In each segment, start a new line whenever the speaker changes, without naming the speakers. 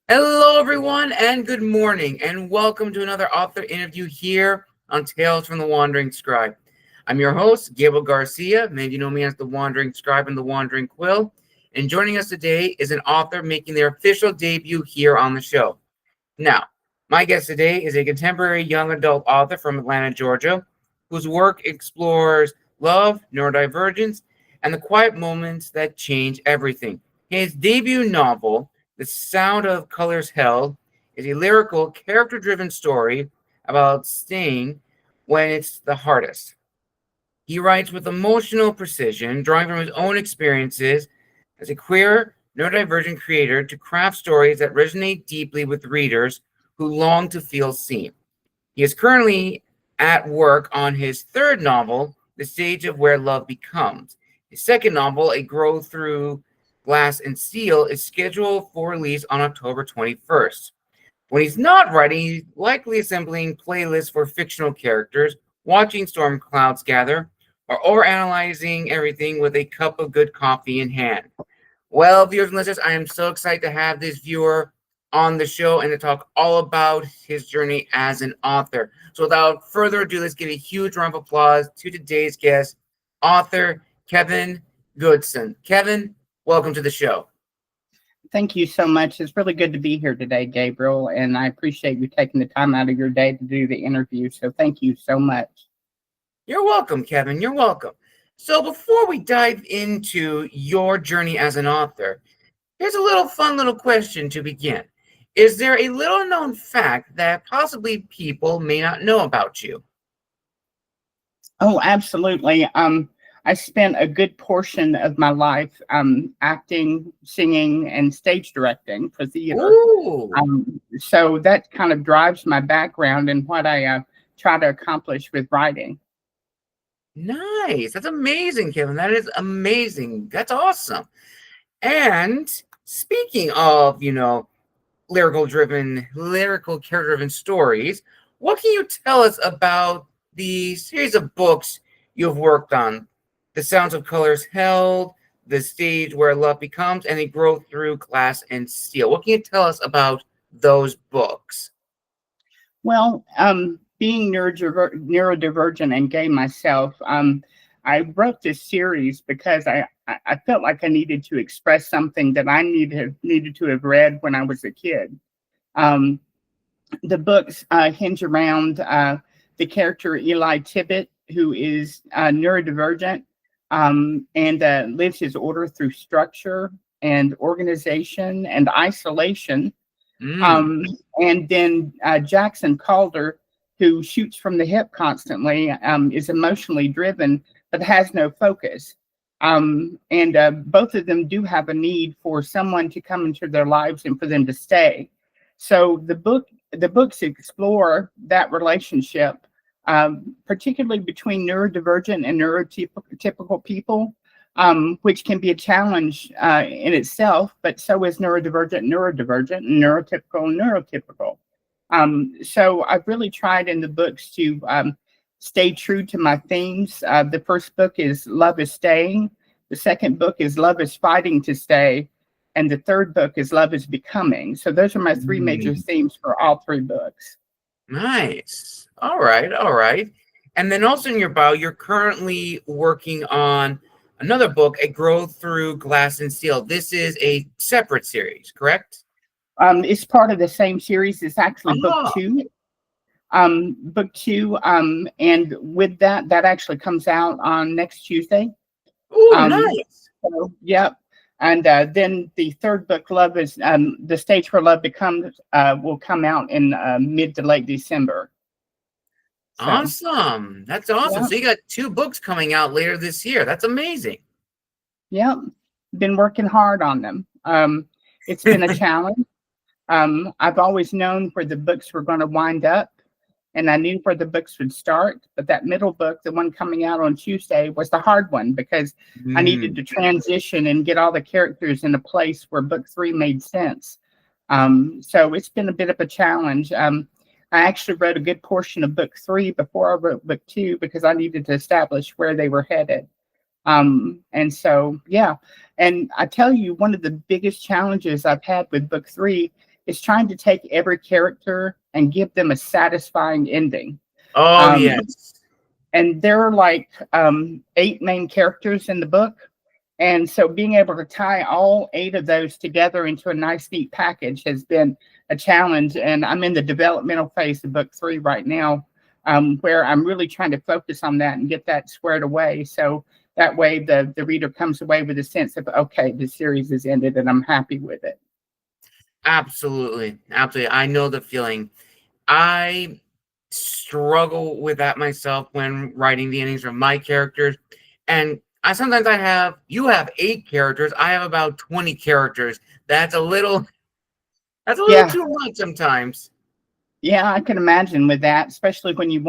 Hello, everyone, and good morning, and welcome to another author interview here on Tales from the Wandering Scribe. I'm your host, Gabriel Garcia. Many of you know me as the Wandering Scribe and the Wandering Quill. And joining us today is an author making their official debut here on the show. Now, my guest today is a contemporary young adult author from Atlanta, Georgia, whose work explores love, neurodivergence, and the quiet moments that change everything. His debut novel, The Sound of Colors Held, is a lyrical, character-driven story about staying when it's the hardest. He writes with emotional precision, drawing from his own experiences as a queer, neurodivergent creator to craft stories that resonate deeply with readers who long to feel seen. He is currently at work on his third novel, The Stage of Where Love Becomes. His second novel, A Grow Through Glass and Steel, is scheduled for release on October 21st. When he's not writing, he's likely assembling playlists for fictional characters, watching storm clouds gather, or analyzing everything with a cup of good coffee in hand. Well, viewers and listeners, I am so excited to have this viewer on the show and to talk all about his journey as an author. So without further ado, let's give a huge round of applause to today's guest, author Kevin Goodson. Kevin, welcome to the show.
Thank you so much. It's really good to be here today, Gabriel, and I appreciate you taking the time out of your day to do the interview. So thank you so much.
You're welcome, Kevin. You're welcome. So before we dive into your journey as an author, here's a little fun little question to begin. Is there a little known fact that possibly people may not know about you?
Oh, absolutely. I spent a good portion of my life acting, singing, and stage directing for theater.
Ooh,
So that kind of drives my background and what I try to accomplish with writing.
nice. That's amazing, Kevin. That is amazing. That's awesome. And speaking of, lyrical character driven stories, what can you tell us about the series of books you've worked on? The Sounds of Colors Held, The Stage Where Love Becomes, and They Grow Through Glass and Steel. What can you tell us about those books?
Well, being neurodivergent and gay myself, I wrote this series because I felt like I needed to express something that I needed to have read when I was a kid. Um, the books hinge around the character Eli Tibbet, who is neurodivergent and lives his order through structure and organization and isolation.
Mm,
Um, and then Jackson Calder, who shoots from the hip constantly, is emotionally driven but has no focus. And both of them do have a need for someone to come into their lives and for them to stay. So the books explore that relationship, particularly between neurodivergent and neurotypical people, which can be a challenge in itself, but so is neurodivergent, and neurotypical. So I've really tried in the books to stay true to my themes. The first book is Love is Staying. The second book is Love is Fighting to Stay. And the third book is Love is Becoming. So those are my three major
mm,
themes for all three books.
nice. All right, all right. And then also in your bio, you're currently working on another book, A Grow Through Glass and Steel. This is a separate series, correct?
It's part of the same series. It's actually book
Oh,
two. And with that actually comes out on next Tuesday.
ooh,
Um,
nice.
so, yep. And then the third book, Love is The Stage Where Love Becomes, will come out in mid to late December. So,
Awesome. That's awesome.
yeah,
So you got two books coming out later this year. That's amazing.
yeah, been working hard on them. It's been a challenge. I've always known where the books were going to wind up, and I knew where the books would start. But that middle book, the one coming out on Tuesday, was the hard one because I needed
Mm,
to transition and get all the characters in a place where book three made sense. So it's been a bit of a challenge. I actually wrote a good portion of book three before I wrote book two because I needed to establish where they were headed. And so, yeah. And I tell you, one of the biggest challenges I've had with book three is trying to take every character and give them a satisfying ending.
Oh,
Um,
yes.
and there are like 8 main characters in the book. And so being able to tie all 8 of those together into a nice, neat package has been a challenge. And I'm in the developmental phase of book 3 right now, where I'm really trying to focus on that and get that squared away. So that way the reader comes away with a sense of, okay, the series is ended and I'm happy with it.
Absolutely. Absolutely. I know the feeling. I struggle with that myself when writing the endings of my characters. And you have 8 characters. I have about 20 characters. That's a little
Yeah.
too much sometimes.
Yeah, I can imagine with that, especially when you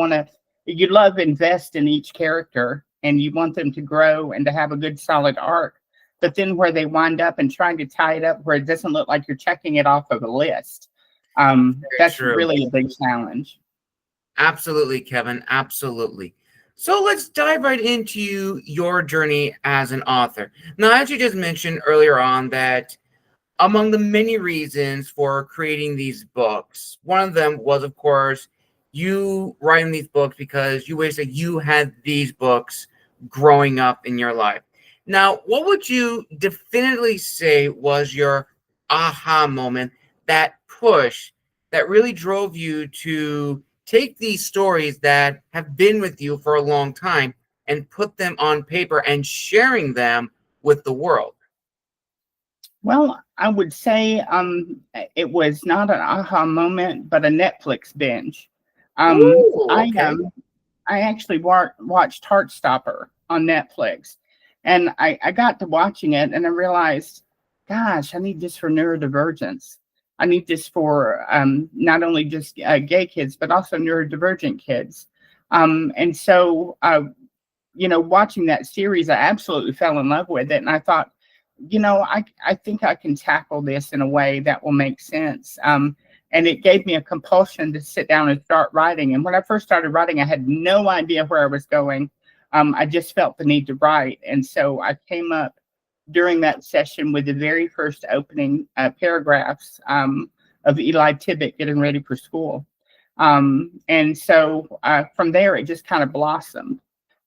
love invest in each character and you want them to grow and to have a good solid arc. But then where they wind up and trying to tie it up where it doesn't look like you're checking it off of a list.
Very
That's
true.
really a big challenge.
Absolutely, Kevin. Absolutely. So let's dive right into your journey as an author. Now, as you just mentioned earlier on, that among the many reasons for creating these books, one of them was, of course, you writing these books because you wish that you had these books growing up in your life. Now, what would you definitively say was your aha moment, that push that really drove you to take these stories that have been with you for a long time and put them on paper and sharing them with the world?
Well, I would say it was not an aha moment, but a Netflix binge.
Ooh,
I
okay.
I actually watched Heartstopper on Netflix, and I got to watching it, and I realized, gosh, I need this for neurodivergence. I need this for not only just gay kids, but also neurodivergent kids. And so, watching that series, I absolutely fell in love with it, and I thought, I think I can tackle this in a way that will make sense. And it gave me a compulsion to sit down and start writing. And when I first started writing, I had no idea where I was going. I just felt the need to write. And so I came up during that session with the very first opening paragraphs of Eli Tibbet getting ready for school. And so from there, it just kind of blossomed.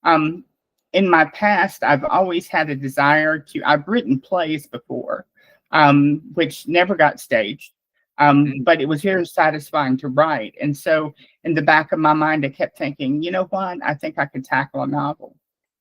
Um, in my past, I've always had a desire I've written plays before, which never got staged. But it was very satisfying to write. And so in the back of my mind, I kept thinking, you know what? I think I could tackle a novel.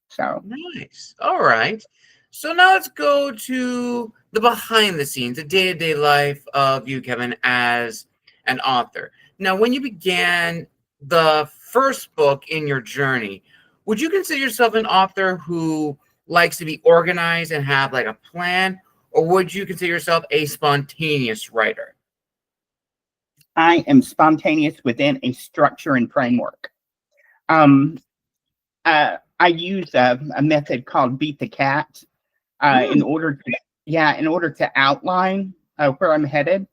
So
Nice. All right. So now let's go to the behind the scenes, the day-to-day life of you, Kevin, as an author. Now, when you began the first book in your journey, would you consider yourself an author who likes to be organized and have like a plan, or would you consider yourself a spontaneous writer?
I am spontaneous within a structure and framework. Um, I use a method called beat the cat in
Hmm.
order to outline where I'm headed.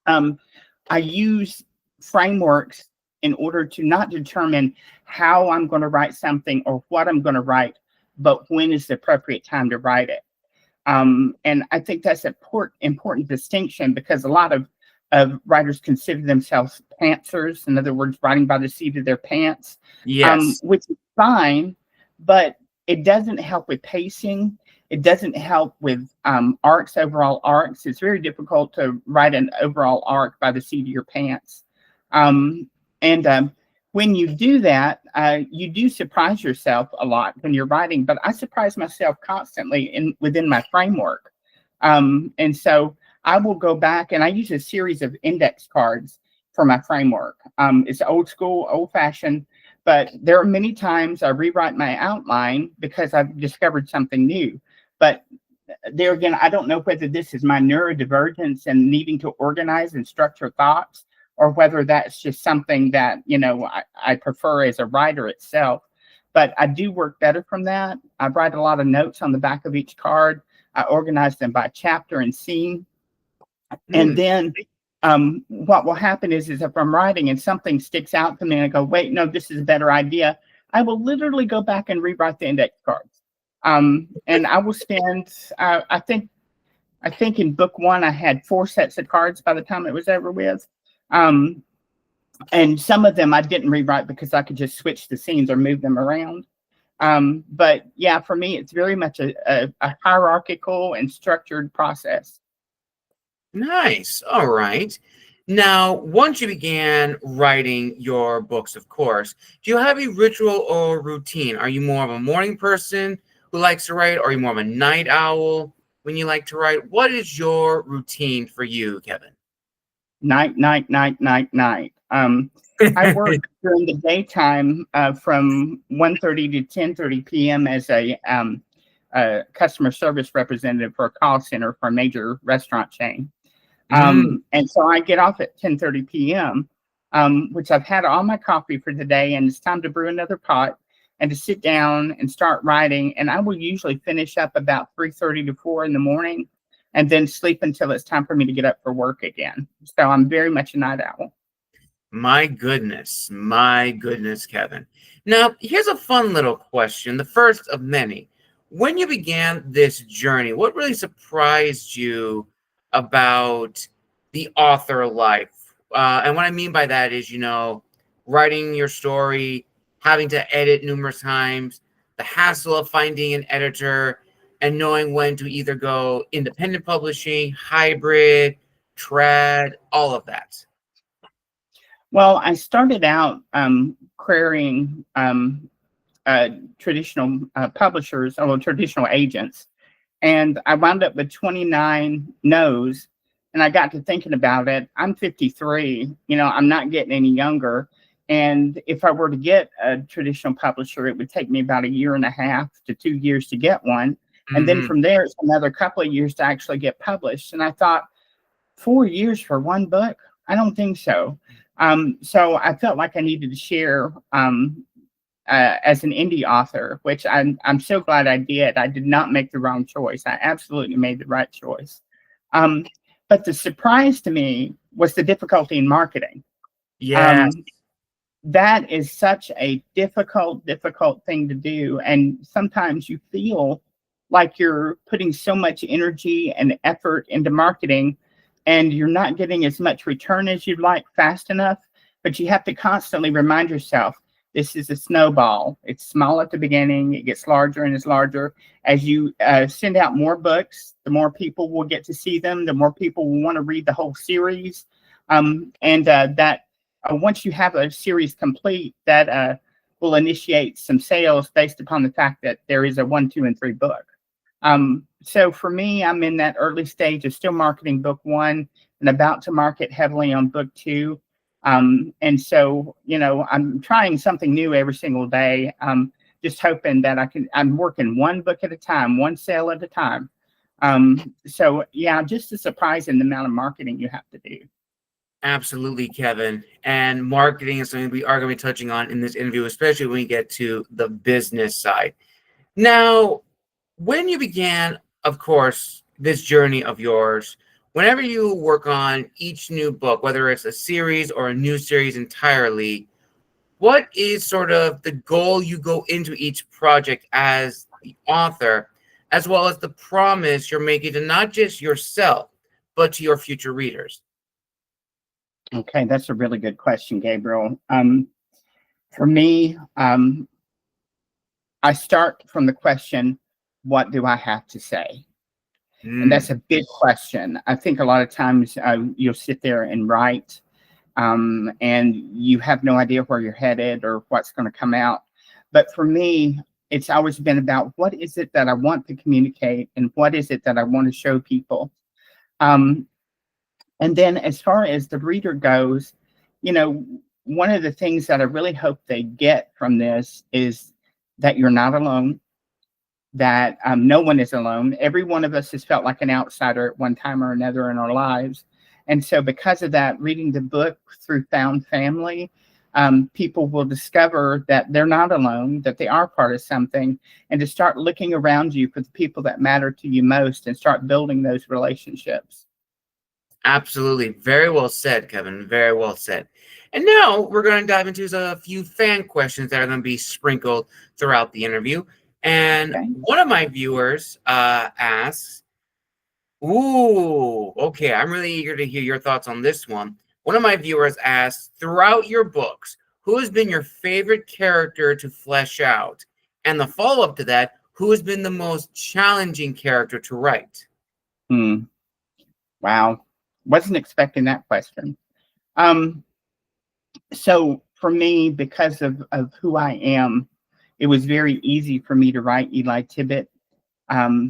I use frameworks in order to not determine how I'm going to write something or what I'm going to write, but when is the appropriate time to write it. And I think that's an important distinction because a lot of writers consider themselves pantsers, in other words, writing by the seat of their pants,
Yes.
which is fine, but it doesn't help with pacing. It doesn't help with overall arcs. It's very difficult to write an overall arc by the seat of your pants. And when you do that, you do surprise yourself a lot when you're writing, but I surprise myself constantly within my framework. And so I will go back and I use a series of index cards for my framework. It's old school, old fashioned, but there are many times I rewrite my outline because I've discovered something new. But there again, I don't know whether this is my neurodivergence and needing to organize and structure thoughts, or whether that's just something that, I prefer as a writer itself. But I do work better from that. I write a lot of notes on the back of each card. I organize them by chapter and scene. And
Hmm.
then what will happen is if I'm writing and something sticks out to me and I go, wait, no, this is a better idea, I will literally go back and rewrite the index cards. And I will spend, I think, I think in book one, I had 4 sets of cards by the time it was over with. And some of them I didn't rewrite because I could just switch the scenes or move them around. But yeah, for me, it's very much a hierarchical and structured process.
Nice. All right. Now, once you began writing your books, of course, do you have a ritual or routine? Are you more of a morning person who likes to write, or are you more of a night owl when you like to write? What is your routine for you, Kevin?
Night, night, night, night, night. I work during the daytime from 1:30 to 10:30 p.m. as a customer service representative for a call center for a major restaurant chain. And so I get off at 10:30 p.m., which I've had all my coffee for the day, and it's time to brew another pot and to sit down and start writing. And I will usually finish up about 3:30 to 4 in the morning and then sleep until it's time for me to get up for work again. So I'm very much a night owl.
My goodness, Kevin. Now, here's a fun little question, the first of many. When you began this journey, what really surprised you about the author life? And what I mean by that is, writing your story, having to edit numerous times, the hassle of finding an editor, and knowing when to either go independent publishing, hybrid, trad, all of that.
Well, I started out querying traditional publishers or traditional agents, and I wound up with 29 no's. And I got to thinking about it. I'm 53. I'm not getting any younger. And if I were to get a traditional publisher, it would take me about 1.5 to 2 years to get one. And then from there, it's another couple of years to actually get published. And I thought, 4 years for one book? I don't think so. So I felt like I needed to share as an indie author, which I'm so glad I did. I did not make the wrong choice. I absolutely made the right choice. But the surprise to me was the difficulty in marketing.
Yeah.
That is such a difficult thing to do. And sometimes you feel like you're putting so much energy and effort into marketing, and you're not getting as much return as you'd like fast enough. But you have to constantly remind yourself, this is a snowball. It's small at the beginning. It gets larger and is larger. As you send out more books, the more people will get to see them. The more people will want to read the whole series. Once you have a series complete, that will initiate some sales based upon the fact that there is a 1, 2, and 3 book. So for me, I'm in that early stage of still marketing book 1 and about to market heavily on book 2. And so, I'm trying something new every single day. Just hoping that I'm working one book at a time, one sale at a time. So yeah, just a surprising amount of marketing you have to do.
Absolutely, Kevin. And marketing is something we are going to be touching on in this interview, especially when we get to the business side. Now, when you began, of course, this journey of yours, whenever you work on each new book, whether it's a series or a new series entirely, what is sort of the goal you go into each project as the author, as well as the promise you're making to not just yourself, but to your future readers?
Okay, that's a really good question, Gabriel. For me, I start from the question, what do I have to say? And that's a big question. I think a lot of times you'll sit there and write, and you have no idea where you're headed or what's going to come out. But for me, it's always been about what is it that I want to communicate and what is it that I want to show people. And then as far as the reader goes, one of the things that I really hope they get from this is that you're not alone, that no one is alone. Every one of us has felt like an outsider at one time or another in our lives. And so because of that, reading the book through found family, people will discover that they're not alone, that they are part of something, and to start looking around you for the people that matter to you most and start building those relationships.
Absolutely. Very well said, Kevin. Very well said. And now we're going to dive into a few fan questions that are going to be sprinkled throughout the interview. And one of my viewers asks, Ooh, okay. I'm really eager to hear your thoughts on this one. One of my viewers asked, throughout your books, who has been your favorite character to flesh out? And the follow-up to that, who has been the most challenging character to write?
Hmm. Wow. Wasn't expecting that question. Um, so for me, because of who I am, it was very easy for me to write Eli Tibbet,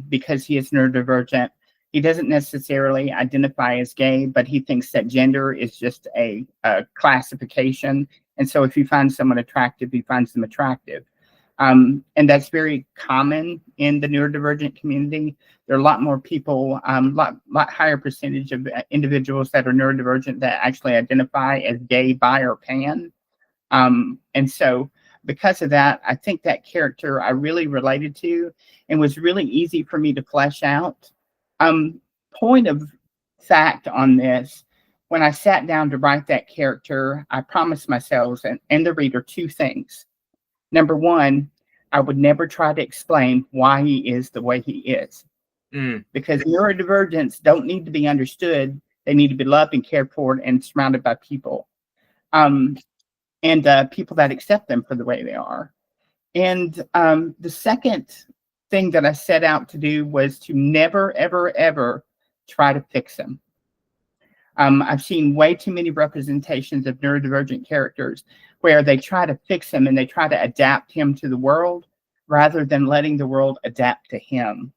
because he is neurodivergent. He doesn't necessarily identify as gay, but he thinks that gender is just a classification. And so if he finds someone attractive, he finds them attractive. And that's very common in the neurodivergent community. There are a lot more people, lot higher percentage of individuals that are neurodivergent that actually identify as gay, bi, or pan. And so because of that, I think that character I really related to and was really easy for me to flesh out. Point of fact on this, when I sat down to write that character, I promised myself and the reader two things. Number one, I would never try to explain why he is the way he is, because neurodivergents don't need to be understood. They need to be loved and cared for and surrounded by people. And people that accept them for the way they are. And the second thing that I set out to do was to never, ever, ever try to fix them. I've seen way too many representations of neurodivergent characters where they try to fix him and they try to adapt him to the world rather than letting the world adapt to him.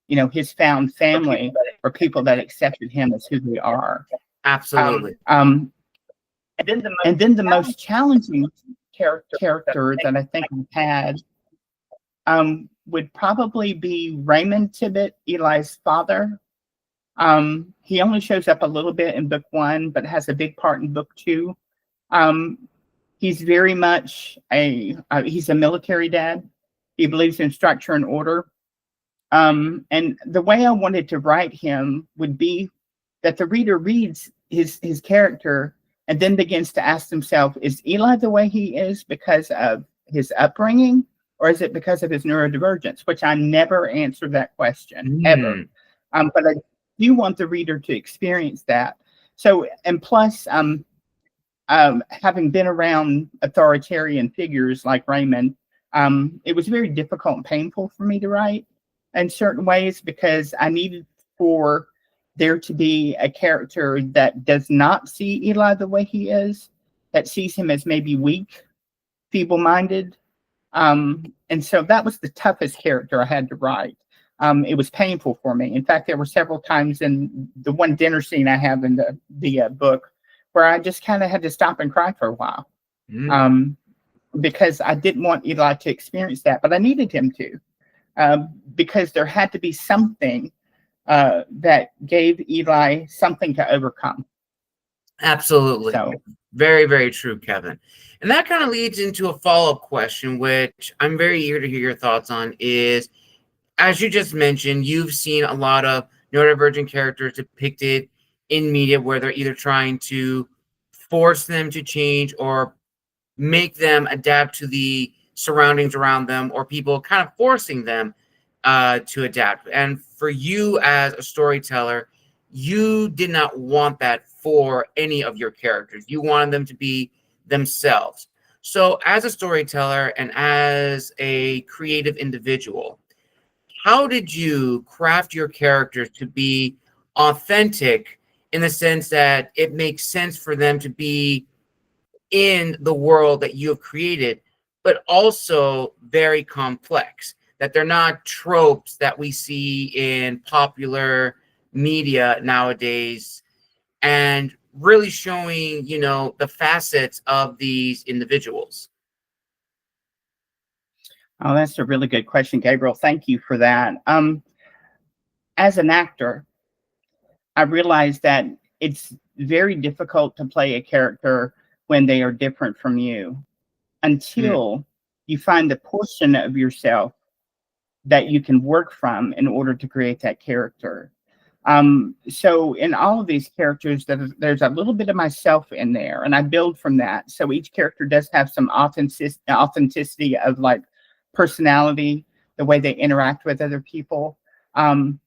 You know, his found family or people that accepted him as who they are.
Absolutely.
And then the most challenging character that I think I've had would probably be Raymond Tibbet, Eli's father. He only shows up a little bit in book one, but has a big part in book two. He's very much he's a military dad. He believes in structure and order. And the way I wanted to write him would be that the reader reads his character and then begins to ask themselves, is Eli the way he is because of his upbringing, or is it because of his neurodivergence? Which I never answered that question, ever. But I do want the reader to experience that. So, and plus, having been around authoritarian figures like Raymond, it was very difficult and painful for me to write in certain ways because I needed for there to be a character that does not see Eli the way he is, that sees him as maybe weak, feeble-minded. And so that was the toughest character I had to write. It was painful for me. In fact, there were several times in the one dinner scene I have in the book where I just kind of had to stop and cry for a while, because I didn't want Eli to experience that, but I needed him to, because there had to be something that gave Eli something to overcome.
Absolutely.
So,
very, very true, Kevin. And that kind of leads into a follow-up question, which I'm very eager to hear your thoughts on, is, as you just mentioned, you've seen a lot of neurodivergent characters depicted in media where they're either trying to force them to change or make them adapt to the surroundings around them, or people kind of forcing them to adapt. And for you as a storyteller, you did not want that for any of your characters. You wanted them to be themselves. So as a storyteller and as a creative individual, how did you craft your characters to be authentic in the sense that it makes sense for them to be in the world that you have created, but also very complex, that they're not tropes that we see in popular media nowadays, and really showing, the facets of these individuals?
oh, that's a really good question, Gabriel. Thank you for that. As an actor, I realized that it's very difficult to play a character when they are different from you until you find the portion of yourself that you can work from in order to create that character. So in all of these characters, there's a little bit of myself in there, and I build from that. So each character does have some authenticity of like personality, the way they interact with other people. And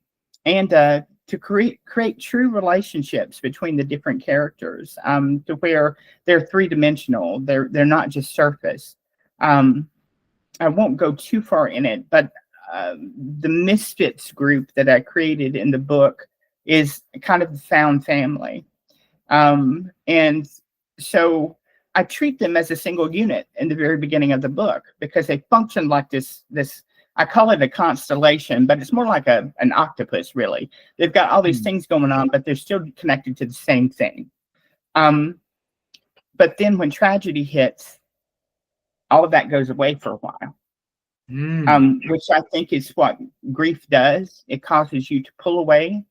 to create true relationships between the different characters, to where they're three-dimensional. They're not just surface. Um, I won't go too far in it, but the Misfits group that I created in the book is kind of the found family. And so I treat them as a single unit in the very beginning of the book because they function like this, I call it a constellation, but it's more like an octopus, really. They've got all these things going on, but they're still connected to the same thing. But then when tragedy hits, all of that goes away for a while. Which I think is what grief does. It causes you to pull away.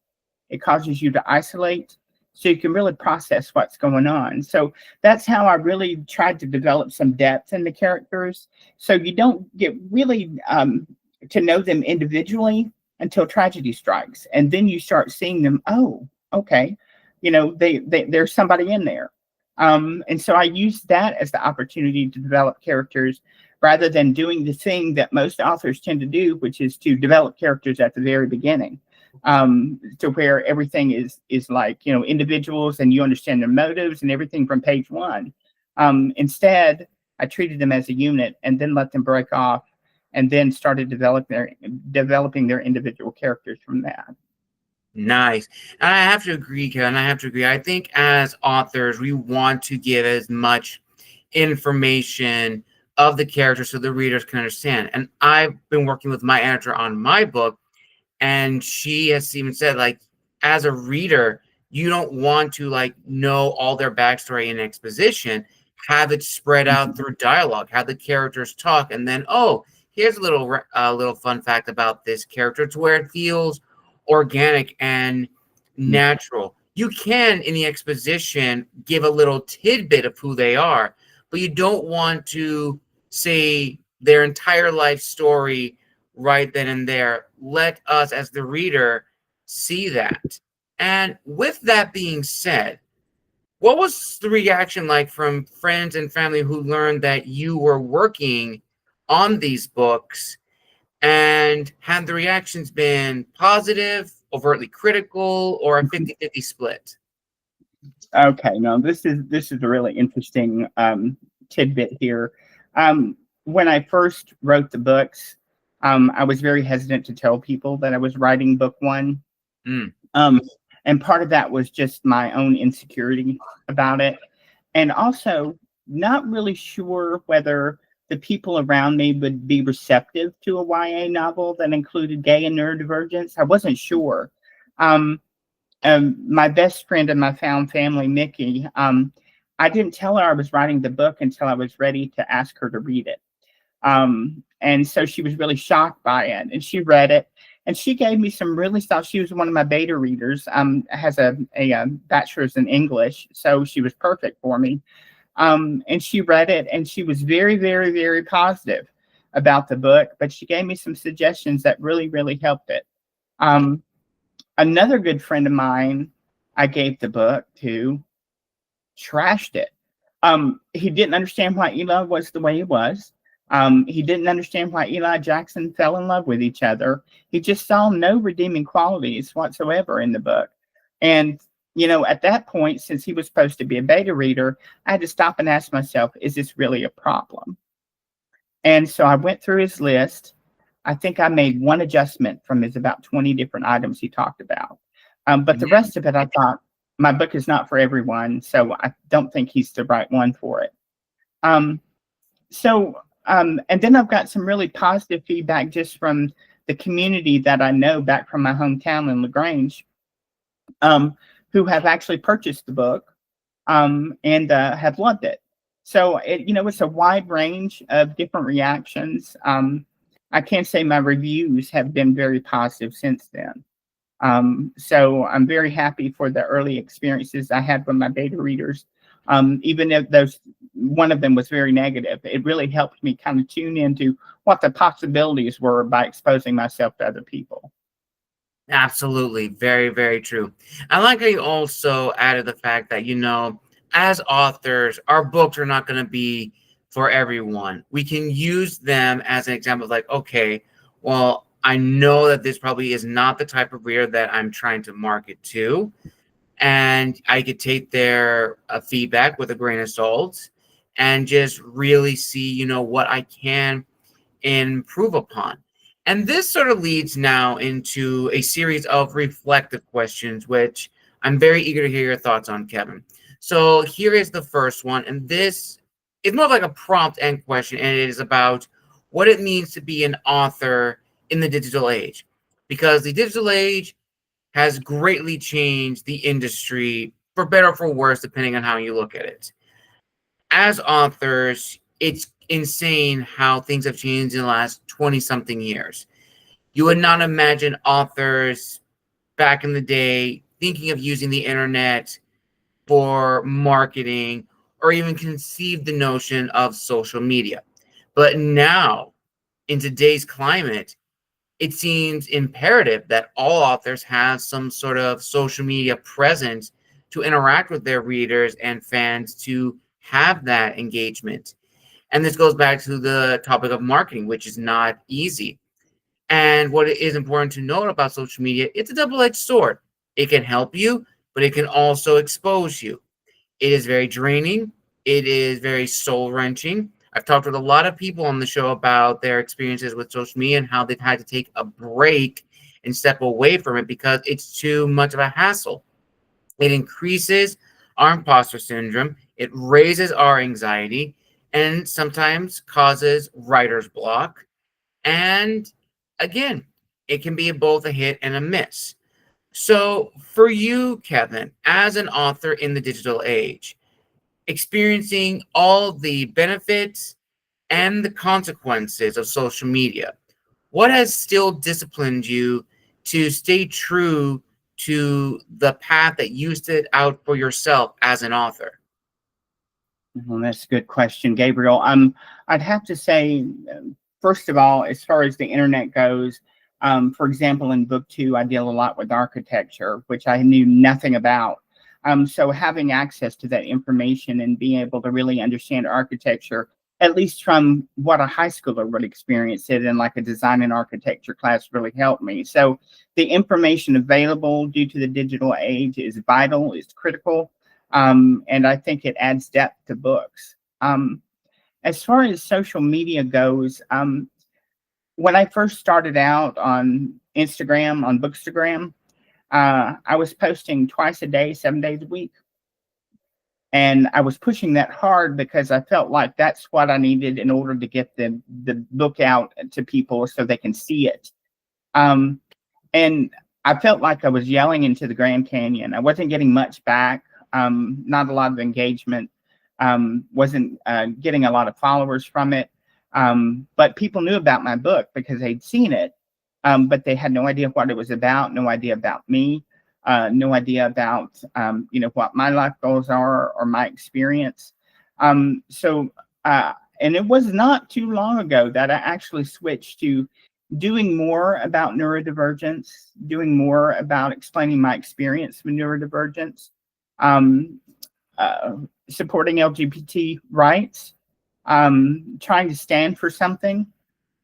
It causes you to isolate so you can really process what's going on. So that's how I really tried to develop some depth in the characters. So you don't get really to know them individually until tragedy strikes. And then you start seeing them, oh, okay, there's somebody in there. And so I used that as the opportunity to develop characters rather than doing the thing that most authors tend to do, which is to develop characters at the very beginning, to where everything is like, individuals and you understand their motives and everything from page one. Instead, I treated them as a unit and then let them break off and then started developing their individual characters from that.
Nice. And I have to agree, Kevin. I have to agree. I think as authors, we want to give as much information of the characters so the readers can understand. And I've been working with my editor on my book, and she has even said, like, as a reader, you don't want to know all their backstory in exposition. Have it spread out through dialogue. Have the characters talk, and then, oh, here's a little fun fact about this character, to where it feels organic and natural. You can, in the exposition, give a little tidbit of who they are, but you don't want to say their entire life story right then and there. Let us, as the reader, see that. And with that being said, what was the reaction like from friends and family who learned that you were working on these books? And have the reactions been positive, overtly critical, or a 50-50 split?
Okay, no, this is a really interesting tidbit here. When I first wrote the books, I was very hesitant to tell people that I was writing book one. And part of that was just my own insecurity about it. And also not really sure whether the people around me would be receptive to a YA novel that included gay and neurodivergence. I wasn't sure. My best friend in my found family, Mickey, I didn't tell her I was writing the book until I was ready to ask her to read it. And so she was really shocked by it, and she read it, and she gave me some really stuff. She was one of my beta readers, has a bachelor's in English, so she was perfect for me. And she read it, and she was very, very, very positive about the book, but she gave me some suggestions that really, really helped it. Another good friend of mine I gave the book to trashed it. He didn't understand why Eli was the way he was. He didn't understand why Eli and Jackson fell in love with each other. He just saw no redeeming qualities whatsoever in the book. And at that point, since he was supposed to be a beta reader, I had to stop and ask myself, is this really a problem? And so I went through his list. I think I made one adjustment from his about 20 different items he talked about. But the rest of it, I thought, my book is not for everyone, so I don't think he's the right one for it. And then I've got some really positive feedback just from the community that I know back from my hometown in LaGrange, who have actually purchased the book and have loved it. So it's a wide range of different reactions. I can't say my reviews have been very positive since then. So I'm very happy for the early experiences I had with my beta readers. Even if one of them was very negative, it really helped me kind of tune into what the possibilities were by exposing myself to other people.
Absolutely. Very, very true. I like how you also added the fact that, as authors, our books are not going to be for everyone. We can use them as an example of okay, well, I know that this probably is not the type of reader that I'm trying to market to, and I could take their feedback with a grain of salt and just really see, what I can improve upon. And this sort of leads now into a series of reflective questions, which I'm very eager to hear your thoughts on, Kevin. So here is the first one, and this is more like a prompt end question, and it is about what it means to be an author in the digital age. Because the digital age has greatly changed the industry for better or for worse, depending on how you look at it. As authors, it's insane how things have changed in the last 20 something years. You would not imagine authors back in the day thinking of using the internet for marketing or even conceive the notion of social media. But now, in today's climate, it seems imperative that all authors have some sort of social media presence to interact with their readers and fans to have that engagement. And this goes back to the topic of marketing, which is not easy. And what is important to note about social media, it's a double-edged sword. It can help you, but it can also expose you. It is very draining. It is very soul-wrenching. I've talked with a lot of people on the show about their experiences with social media and how they've had to take a break and step away from it because it's too much of a hassle. It increases our imposter syndrome. It raises our anxiety and sometimes causes writer's block. And again, it can be both a hit and a miss. So for you, Kevin, as an author in the digital age, experiencing all the benefits and the consequences of social media, what has still disciplined you to stay true to the path that you set out for yourself as an author?
Well, that's a good question, Gabriel. I'd have to say, first of all, as far as the internet goes, for example, in book 2, I deal a lot with architecture, which I knew nothing about. So having access to that information and being able to really understand architecture, at least from what a high schooler would experience it in like a design and architecture class, really helped me. So the information available due to the digital age is vital, is critical. And I think it adds depth to books. As far as social media goes, when I first started out on Instagram, on Bookstagram, I was posting twice a day, 7 days a week. And I was pushing that hard because I felt like that's what I needed in order to get the book out to people so they can see it. And I felt like I was yelling into the Grand Canyon. I wasn't getting much back, not a lot of engagement, wasn't getting a lot of followers from it. But people knew about my book because they'd seen it, but they had no idea what it was about, no idea about me, no idea about, what my life goals are or my experience. And it was not too long ago that I actually switched to doing more about neurodivergence, doing more about explaining my experience with neurodivergence, supporting LGBT rights, trying to stand for something,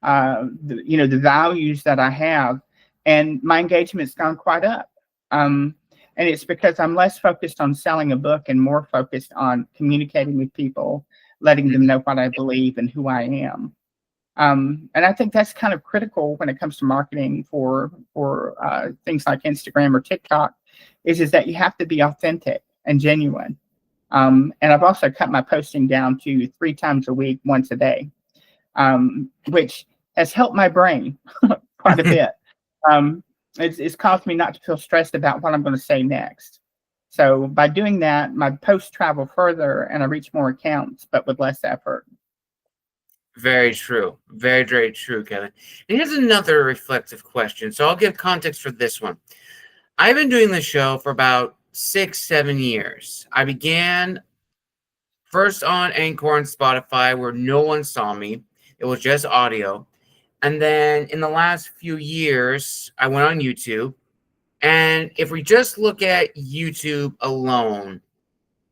the values that I have, and my engagement's gone quite up. And it's because I'm less focused on selling a book and more focused on communicating with people, letting them know what I believe and who I am. And I think that's kind of critical when it comes to marketing for things like Instagram or TikTok, is that you have to be authentic and genuine. And I've also cut my posting down to 3 times a week, once a day, which has helped my brain quite a bit. It's caused me not to feel stressed about what I'm going to say next. So by doing that, my posts travel further and I reach more accounts, but with less effort.
Very true. Very, very true, Kevin. And here's another reflective question. So I'll give context for this one. I've been doing this show for about 6-7 years. I began first on Anchor and Spotify, where no one saw me. It was just audio. And then in the last few years, I went on YouTube. And if we just look at YouTube alone,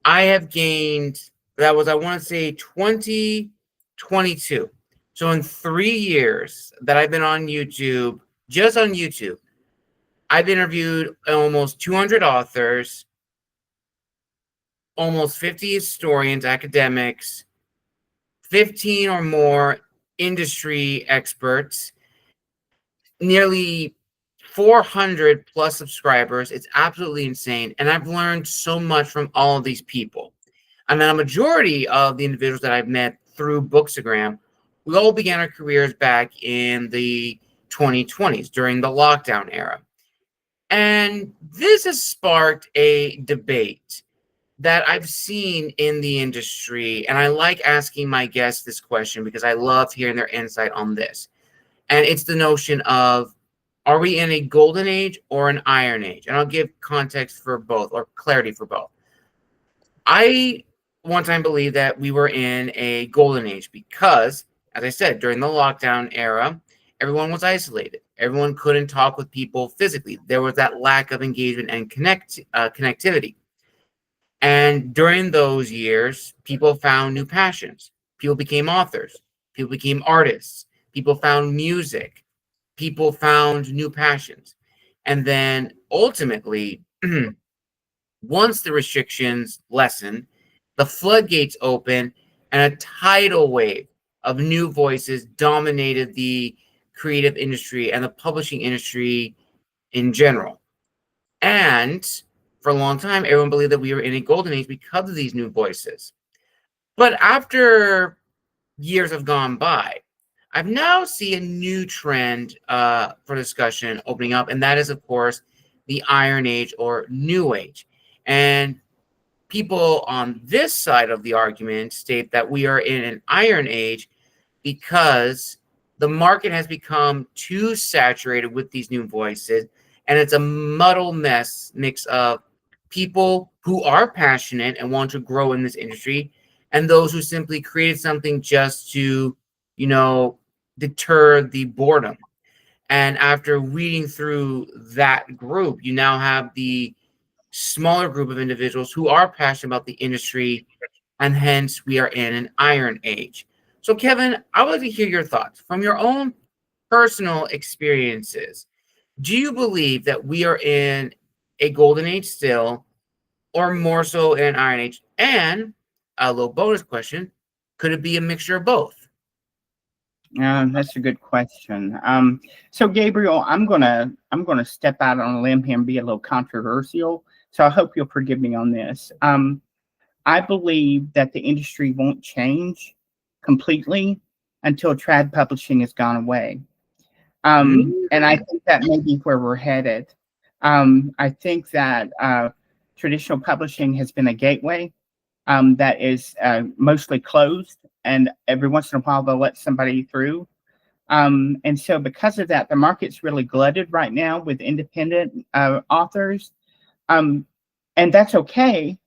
I have gained, that was, I want to say, 2022. So in 3 years that I've been on YouTube, just on YouTube, I've interviewed almost 200 authors, almost 50 historians, academics, 15 or more industry experts, nearly 400 plus subscribers. It's absolutely insane. And I've learned so much from all of these people. And then a majority of the individuals that I've met through Bookstagram, we all began our careers back in the 2020s during the lockdown era. And this has sparked a debate that I've seen in the industry. And I like asking my guests this question because I love hearing their insight on this. And it's the notion of, are we in a golden age or an iron age? And I'll give context for both, or clarity for both. I one time believed that we were in a golden age because, as I said, during the lockdown era, everyone was isolated. Everyone couldn't talk with people physically. There was that lack of engagement and connectivity. And during those years, people found new passions. People became authors. People became artists. People found music. People found new passions. And then ultimately, once the restrictions lessened, the floodgates opened and a tidal wave of new voices dominated the creative industry and the publishing industry in general. And for a long time, everyone believed that we were in a golden age because of these new voices. But after years have gone by, I've now seen a new trend for discussion opening up, and that is, of course, the Iron Age or New Age. And people on this side of the argument state that we are in an Iron Age because the market has become too saturated with these new voices, and it's a muddled mix of people who are passionate and want to grow in this industry, and those who simply created something just to, deter the boredom. And after reading through that group, you now have the smaller group of individuals who are passionate about the industry, and hence we are in an iron age. So, Kevin, I would like to hear your thoughts from your own personal experiences. Do you believe that we are in a golden age still, or more so in an iron age? And a little bonus question, could it be a mixture of both?
That's a good question. So Gabriel, I'm gonna step out on a limb here and be a little controversial. So I hope you'll forgive me on this. I believe that the industry won't change completely until trad publishing has gone away. And I think that may be where we're headed. I think that traditional publishing has been a gateway that is mostly closed, and every once in a while they'll let somebody through. And so because of that, the market's really glutted right now with independent authors. And that's okay.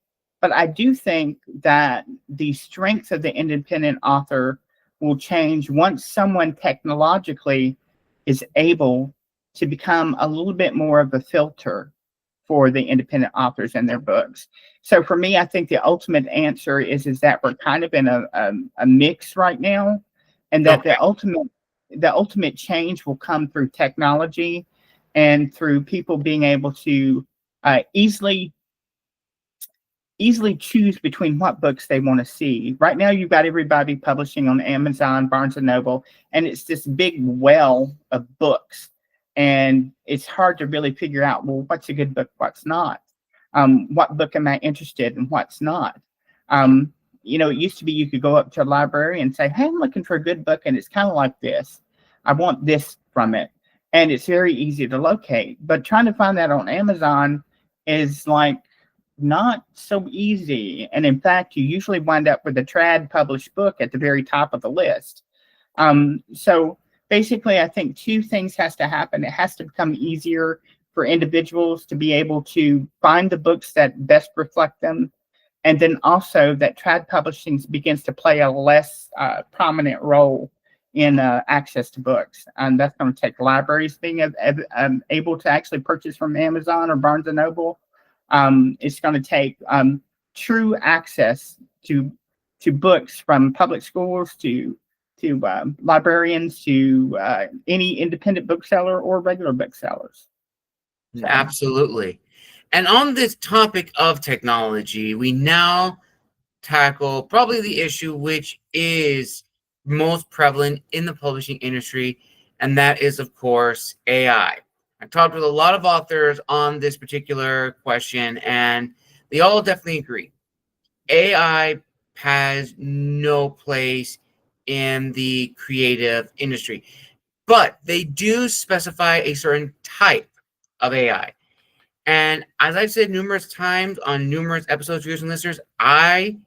But I do think that the strength of the independent author will change once someone technologically is able to become a little bit more of a filter for the independent authors and their books. So for me, I think the ultimate answer is that we're kind of in a mix right now, and that the ultimate change will come through technology and through people being able to easily choose between what books they want to see. Right now, you've got everybody publishing on Amazon, Barnes & Noble, and it's this big well of books. And it's hard to really figure out, well, what's a good book, what's not? What book am I interested in, what's not? It used to be you could go up to a library and say, hey, I'm looking for a good book, and it's kind of like this. I want this from it. And it's very easy to locate. But trying to find that on Amazon is like not so easy. And in fact, you usually wind up with a trad published book at the very top of the list. So basically, I think two things has to happen. It has to become easier for individuals to be able to find the books that best reflect them. And then also that trad publishing begins to play a less prominent role in access to books. And that's going to take libraries being able to actually purchase from Amazon or Barnes & Noble. It's going to take true access to books from public schools to to librarians, to any independent bookseller or regular booksellers. So.
Absolutely. And on this topic of technology, we now tackle probably the issue which is most prevalent in the publishing industry, and that is, of course, AI. I talked with a lot of authors on this particular question, and they all definitely agree. AI has no place in the creative industry, but they do specify a certain type of AI. And as I've said numerous times on numerous episodes, viewers and listeners, I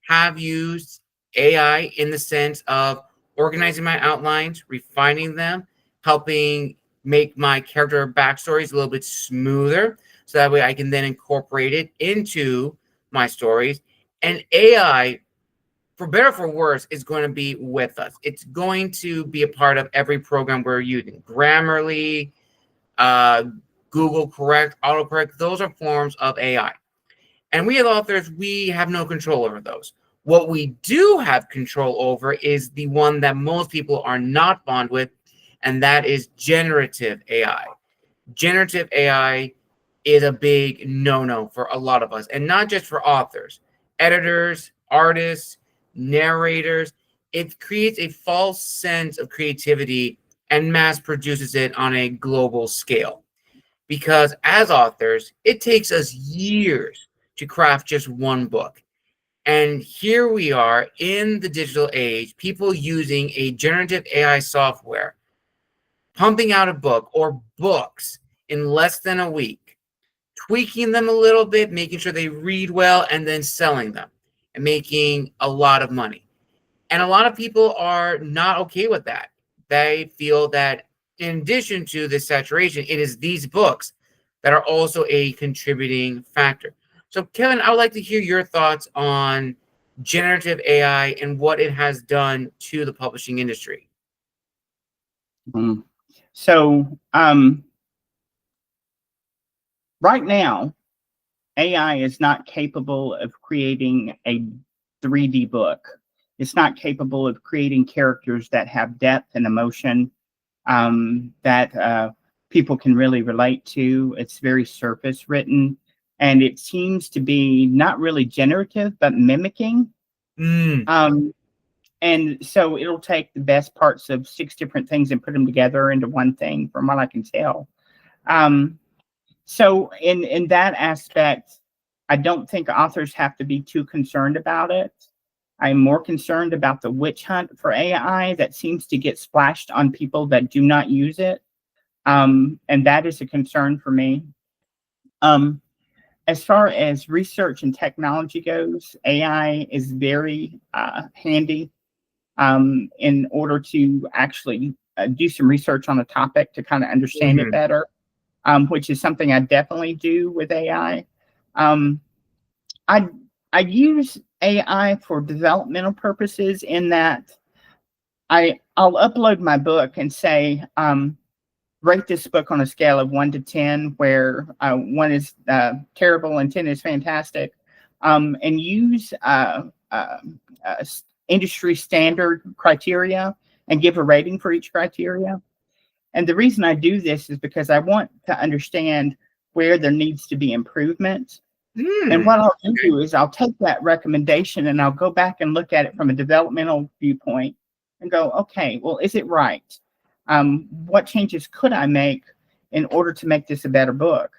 have used AI in the sense of organizing my outlines, refining them, helping make my character backstories a little bit smoother, so that way I can then incorporate it into my stories. And AI, for better or for worse, is going to be with us. It's going to be a part of every program we're using. Grammarly, uh, Google Correct, AutoCorrect, those are forms of AI. And we as authors, we have no control over those. What we do have control over is the one that most people are not fond with, and that is generative AI. Generative AI is a big no-no for a lot of us, and not just for authors, editors, artists, narrators. It creates a false sense of creativity and mass produces it on a global scale. Because as authors, it takes us years to craft just one book. And here we are in the digital age, people using a generative AI software, pumping out a book or books in less than a week, tweaking them a little bit, making sure they read well, and then selling them and making a lot of money. And a lot of people are not okay with that. They feel that in addition to this saturation, it is these books that are also a contributing factor. So, Kevin, I would like to hear your thoughts on generative AI and what it has done to the publishing industry.
So, right now, AI is not capable of creating a 3D book. It's not capable of creating characters that have depth and emotion, that people can really relate to. It's very surface written, and it seems to be not really generative, but mimicking. And so it'll take the best parts of 6 different things and put them together into one thing, from what I can tell. So in that aspect, I don't think authors have to be too concerned about it. I'm more concerned about the witch hunt for AI that seems to get splashed on people that do not use it. And that is a concern for me. As far as research and technology goes, AI is very handy in order to actually do some research on a topic to kind of understand it better, which is something I definitely do with AI. I use AI for developmental purposes, in that I'll upload my book and say, rate this book on a scale of 1 to 10, where 1 is terrible and 10 is fantastic, and use industry standard criteria and give a rating for each criteria. And the reason I do this is because I want to understand where there needs to be improvement. And what I'll do is I'll take that recommendation and I'll go back and look at it from a developmental viewpoint and go, okay, well, is it right? What changes could I make in order to make this a better book?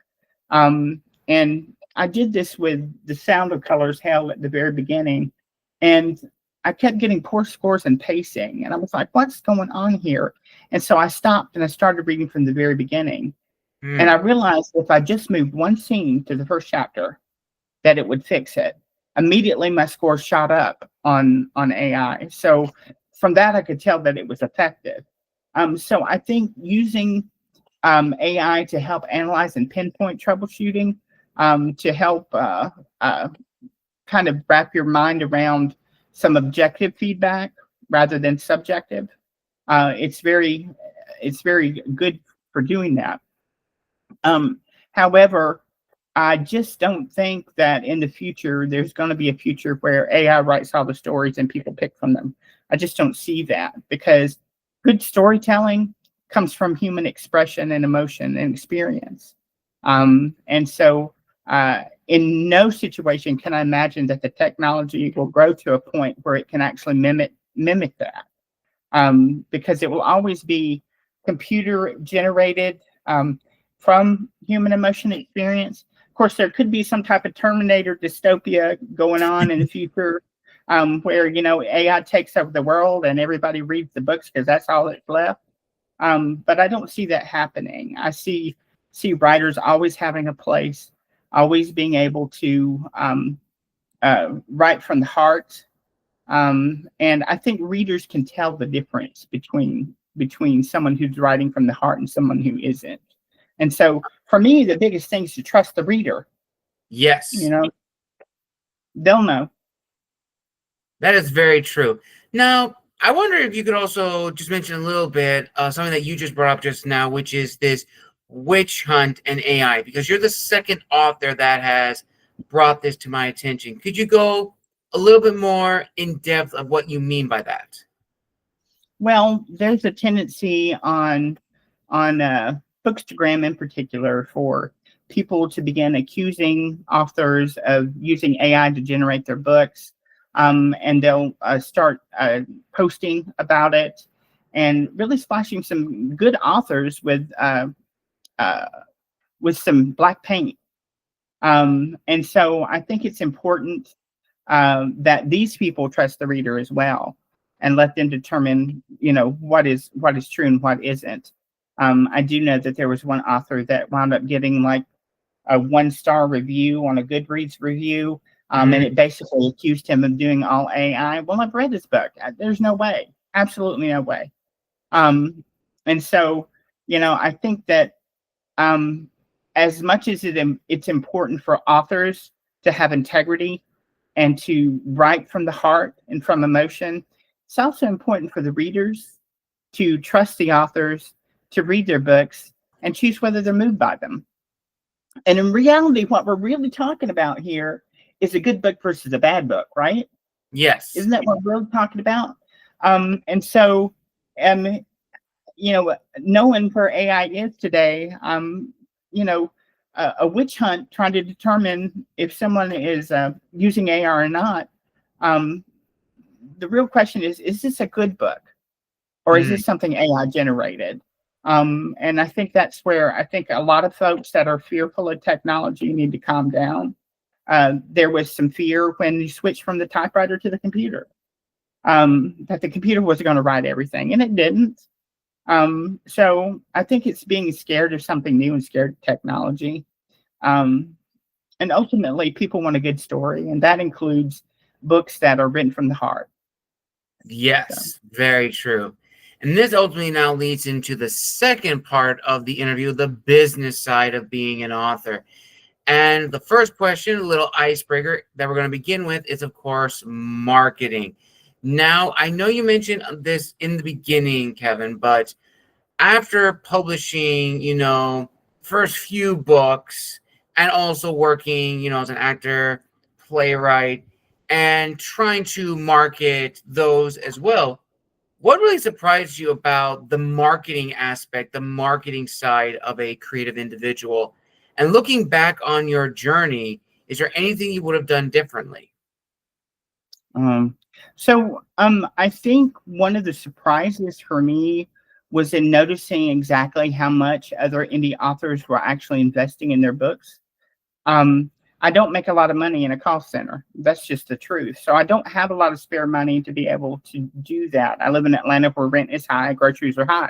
And I did this with The Sound of Colors Hell at the very beginning, and I kept getting poor scores in pacing, and I was like, what's going on here? And so I stopped and I started reading from the very beginning. And I realized if I just moved one scene to the first chapter, that it would fix it. Immediately, my score shot up on AI. So from that, I could tell that it was effective. So I think using AI to help analyze and pinpoint troubleshooting, to help kind of wrap your mind around some objective feedback rather than subjective, it's very good for doing that. However, I just don't think that in the future there's going to be a future where AI writes all the stories and people pick from them. I just don't see that, because good storytelling comes from human expression and emotion and experience. And so, in no situation can I imagine that the technology will grow to a point where it can actually mimic that, because it will always be computer generated, from human emotion experience. Of course, there could be some type of Terminator dystopia going on in the future, where AI takes over the world and everybody reads the books because that's all that's left. But I don't see that happening. I see writers always having a place, always being able to write from the heart. And I think readers can tell the difference between someone who's writing from the heart and someone who isn't. And so for me, the biggest thing is to trust the reader.
Yes,
They'll know.
that is very true. Now, I wonder if you could also just mention a little bit something that you just brought up just now, which is this witch hunt and AI, because you're the second author that has brought this to my attention. Could you go a little bit more in depth of what you mean by that?
Well, there's a tendency on Bookstagram in particular for people to begin accusing authors of using AI to generate their books, and they'll start posting about it and really splashing some good authors with some black paint. And so I think it's important that these people trust the reader as well, and let them determine, what is true and what isn't. I do know that there was one author that wound up getting like a 1-star review on a Goodreads review, and it basically accused him of doing all AI. Well, I've read this book. There's no way, absolutely no way. And so, I think that as much as it's important for authors to have integrity and to write from the heart and from emotion, it's also important for the readers to trust the authors, to read their books, and choose whether they're moved by them. And in reality, what we're really talking about here is a good book versus a bad book, right?
Yes.
Isn't that what we're really talking about? And so, knowing where AI is today, a witch hunt trying to determine if someone is using AI or not. The real question is this a good book, or is this something AI generated? And I think that's where I think a lot of folks that are fearful of technology need to calm down. There was some fear when you switched from the typewriter to the computer, that the computer was going to write everything, and it didn't. So I think it's being scared of something new and scared of technology. And ultimately, people want a good story, and that includes books that are written from the heart.
Yes, very true. And this ultimately now leads into the second part of the interview, the business side of being an author. And the first question, a little icebreaker that we're going to begin with, is, of course, marketing. Now, I know you mentioned this in the beginning, Kevin, but after publishing, first few books and also working, as an actor, playwright, and trying to market those as well, what really surprised you about the marketing aspect, the marketing side of a creative individual? And looking back on your journey, is there anything you would have done differently?
I think one of the surprises for me was in noticing exactly how much other indie authors were actually investing in their books. I don't make a lot of money in a call center. That's just the truth. So I don't have a lot of spare money to be able to do that. I live in Atlanta where rent is high, groceries are high.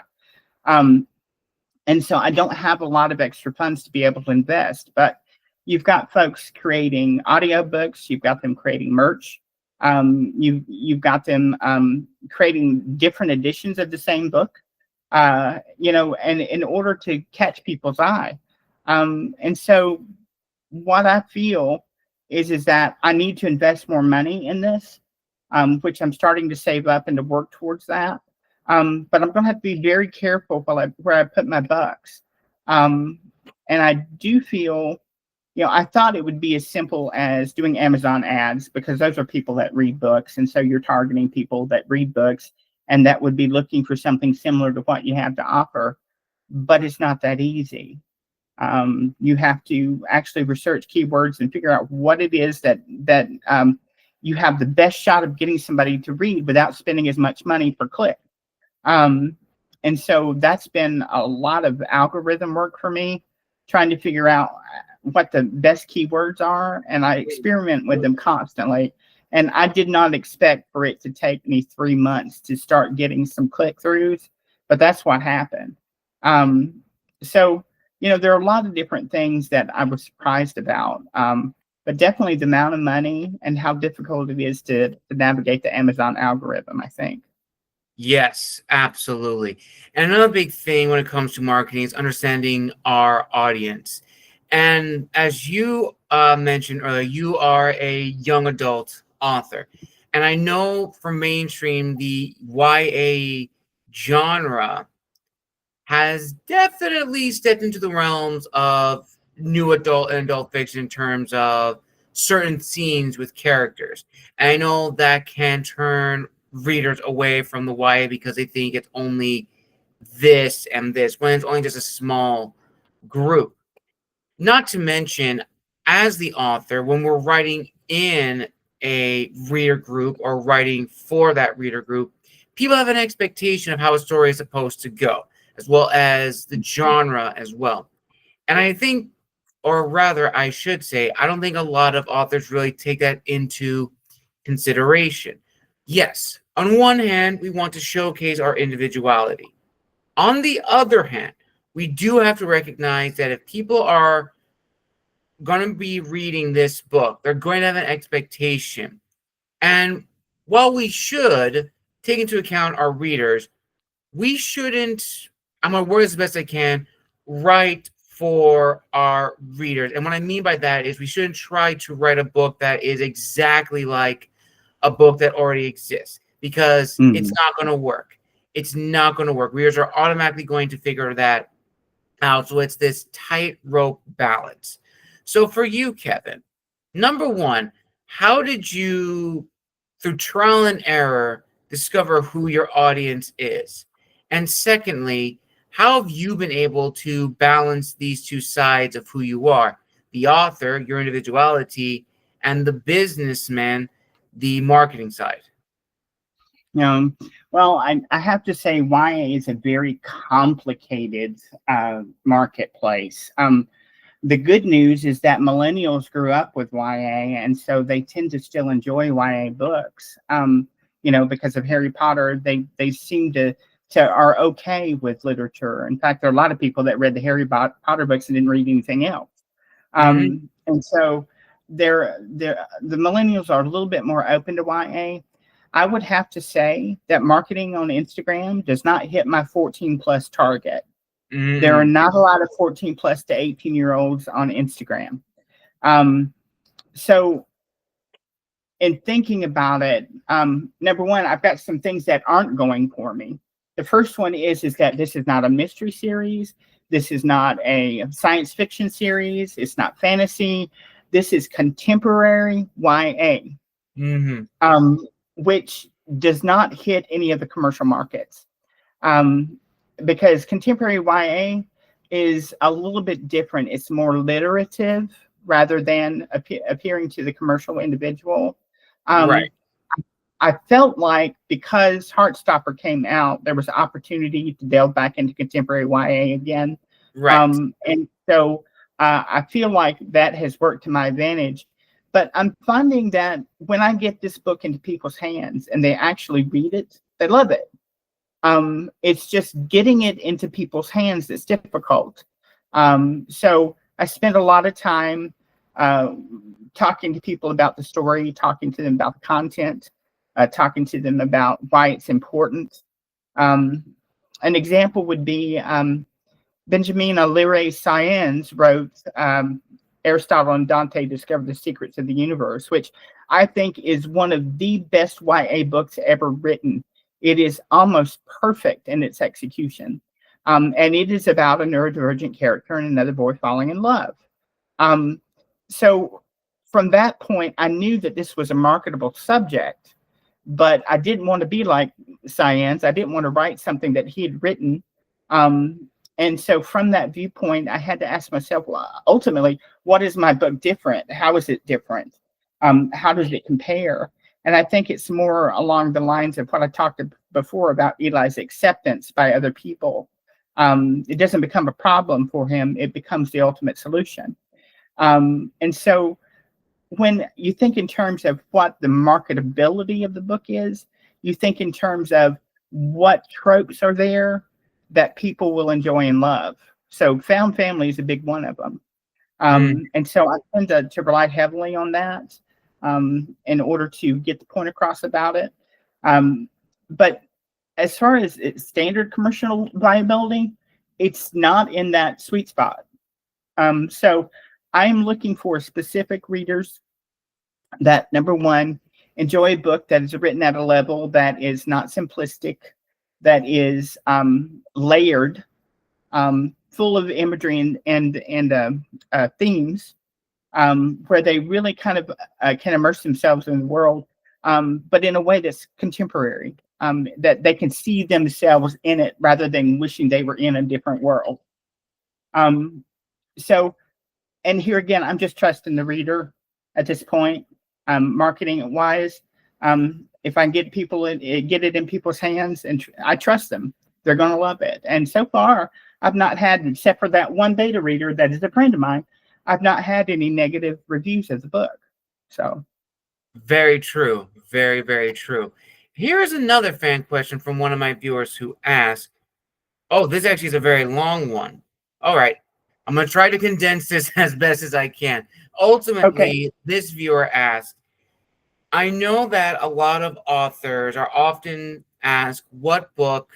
And so I don't have a lot of extra funds to be able to invest. But you've got folks creating audiobooks, you've got them creating merch, you've got them creating different editions of the same book, and in order to catch people's eye. And so what I feel is that I need to invest more money in this, which I'm starting to save up and to work towards that. But I'm going to have to be very careful where I put my bucks. And I do feel, I thought it would be as simple as doing Amazon ads, because those are people that read books. And so you're targeting people that read books and that would be looking for something similar to what you have to offer. But it's not that easy. You have to actually research keywords and figure out what it is that you have the best shot of getting somebody to read without spending as much money per click. And so that's been a lot of algorithm work for me, trying to figure out what the best keywords are. And I experiment with them constantly. And I did not expect for it to take me 3 months to start getting some click-throughs, but that's what happened. So, there are a lot of different things that I was surprised about. But definitely the amount of money and how difficult it is to navigate the Amazon algorithm, I think.
Yes, absolutely. And another big thing when it comes to marketing is understanding our audience. And as you mentioned earlier, you are a young adult author. And I know for mainstream, the YA genre has definitely stepped into the realms of new adult and adult fiction in terms of certain scenes with characters. And I know that can turn readers away from the YA because they think it's only this and this, when it's only just a small group. Not to mention, as the author, when we're writing in a reader group or writing for that reader group, people have an expectation of how a story is supposed to go, as well as the genre as well. And I think, or rather, I should say, I don't think a lot of authors really take that into consideration. Yes, on one hand, we want to showcase our individuality. On the other hand, we do have to recognize that if people are going to be reading this book, they're going to have an expectation. And while we should take into account our readers, we shouldn't, I'm going to word as best I can, write for our readers. And what I mean by that is we shouldn't try to write a book that is exactly like a book that already exists, because it's not going to work. It's not going to work. Readers are automatically going to figure that out. So it's this tightrope balance. So for you, Kevin, number one, how did you, through trial and error, discover who your audience is? And secondly, how have you been able to balance these two sides of who you are? The author, your individuality, and the businessman, the marketing side.
Well, I have to say YA is a very complicated marketplace. The good news is that millennials grew up with YA, and so they tend to still enjoy YA books. Because of Harry Potter, they seem to are okay with literature. In fact, there are a lot of people that read the Harry Potter books and didn't read anything else. And so the millennials are a little bit more open to YA. I would have to say that marketing on Instagram does not hit my 14 plus target. There are not a lot of 14 plus to 18-year-olds on Instagram. So in thinking about it, number one, I've got some things that aren't going for me. The first one is that this is not a mystery series. This is not a science fiction series. It's not fantasy. This is contemporary YA, which does not hit any of the commercial markets. Because contemporary YA is a little bit different. It's more literative rather than appearing to the commercial individual.
Right.
I felt like because Heartstopper came out, there was an opportunity to delve back into contemporary YA again.
Right.
And so I feel like that has worked to my advantage. But I'm finding that when I get this book into people's hands and they actually read it, they love it. It's just getting it into people's hands that's difficult. So I spent a lot of time talking to people about the story, talking to them about the content, talking to them about why it's important. An example would be Benjamina Lire Sáenz wrote Aristotle and Dante Discover the Secrets of the Universe, which I think is one of the best YA books ever written. It is almost perfect in its execution. And it is about a neurodivergent character and another boy falling in love. So from that point, I knew that this was a marketable subject, but I didn't want to be like Science. I didn't want to write something that he had written. Um, and so from that viewpoint, I had to ask myself, well, ultimately, what is my book different? How is it different? How does it compare? And I think it's more along the lines of what I talked before about Eli's acceptance by other people. It doesn't become a problem for him. It becomes the ultimate solution. And so when you think in terms of what the marketability of the book is, you think in terms of what tropes are there that people will enjoy and love. So found family is a big one of them.
Mm.
And so I tend to rely heavily on that in order to get the point across about it. But as far as its standard commercial viability, it's not in that sweet spot. So I'm looking for specific readers that, number one, enjoy a book that is written at a level that is not simplistic, that is layered, full of imagery and themes, where they really kind of can immerse themselves in the world, but in a way that's contemporary, that they can see themselves in it rather than wishing they were in a different world. So, and here again, I'm just trusting the reader at this point, marketing wise. If I can get get it in people's hands, and I trust them, they're going to love it. And so far, I've not had, except for that one beta reader that is a friend of mine, I've not had any negative reviews of the book. So
Very true. Very, very true. Here's another fan question from one of my viewers who asked, oh, this actually is a very long one. All right. I'm going to try to condense this as best as I can.
okay.
Ultimately, this viewer asked, I know that a lot of authors are often asked what book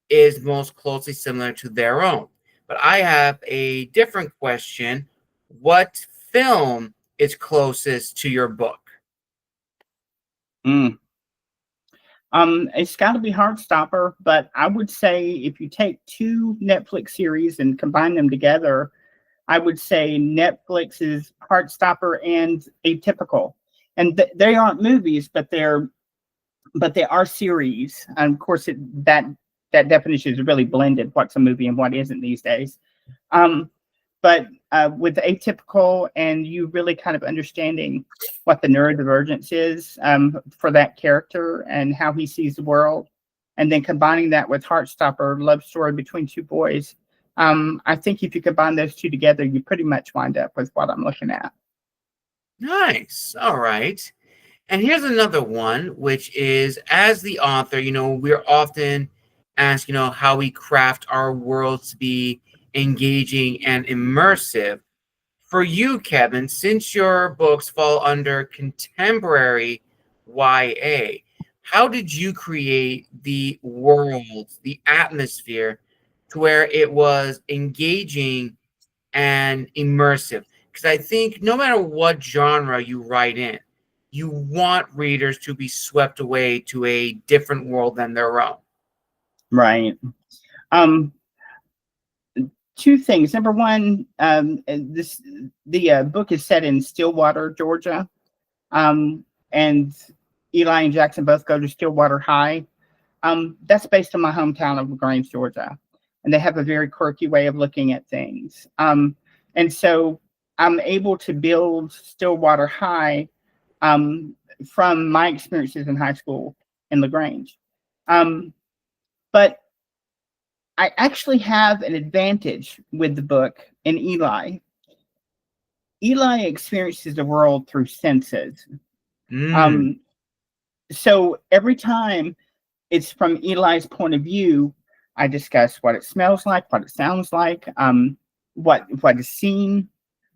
is most closely similar to their own. But I have a different question. What film is closest to your book?
Mm. It's got to be Heartstopper, but I would say if you take two Netflix series and combine them together, I would say Netflix's Heartstopper and Atypical, and they aren't movies, but they are series. And of course, that definition is really blended. What's a movie and what isn't these days? Um, but with Atypical and you really kind of understanding what the neurodivergence is for that character and how he sees the world, and then combining that with Heartstopper, love story between two boys. I think if you combine those two together, you pretty much wind up with what I'm looking at.
Nice. All right. And here's another one, which is as the author, we're often asked, how we craft our worlds to be engaging and immersive. For you, Kevin, since your books fall under contemporary YA, how did you create the world, the atmosphere to where it was engaging and immersive? Because I think no matter what genre you write in, you want readers to be swept away to a different world than their own.
Right. Um, Two things. Number one, the book is set in Stillwater, Georgia, and Eli and Jackson both go to Stillwater High. That's based on my hometown of LaGrange, Georgia, and they have a very quirky way of looking at things. And so I'm able to build Stillwater High from my experiences in high school in LaGrange. But I actually have an advantage with the book in Eli. Eli experiences the world through senses.
Mm.
So every time it's from Eli's point of view, I discuss what it smells like, what it sounds like, what is seen.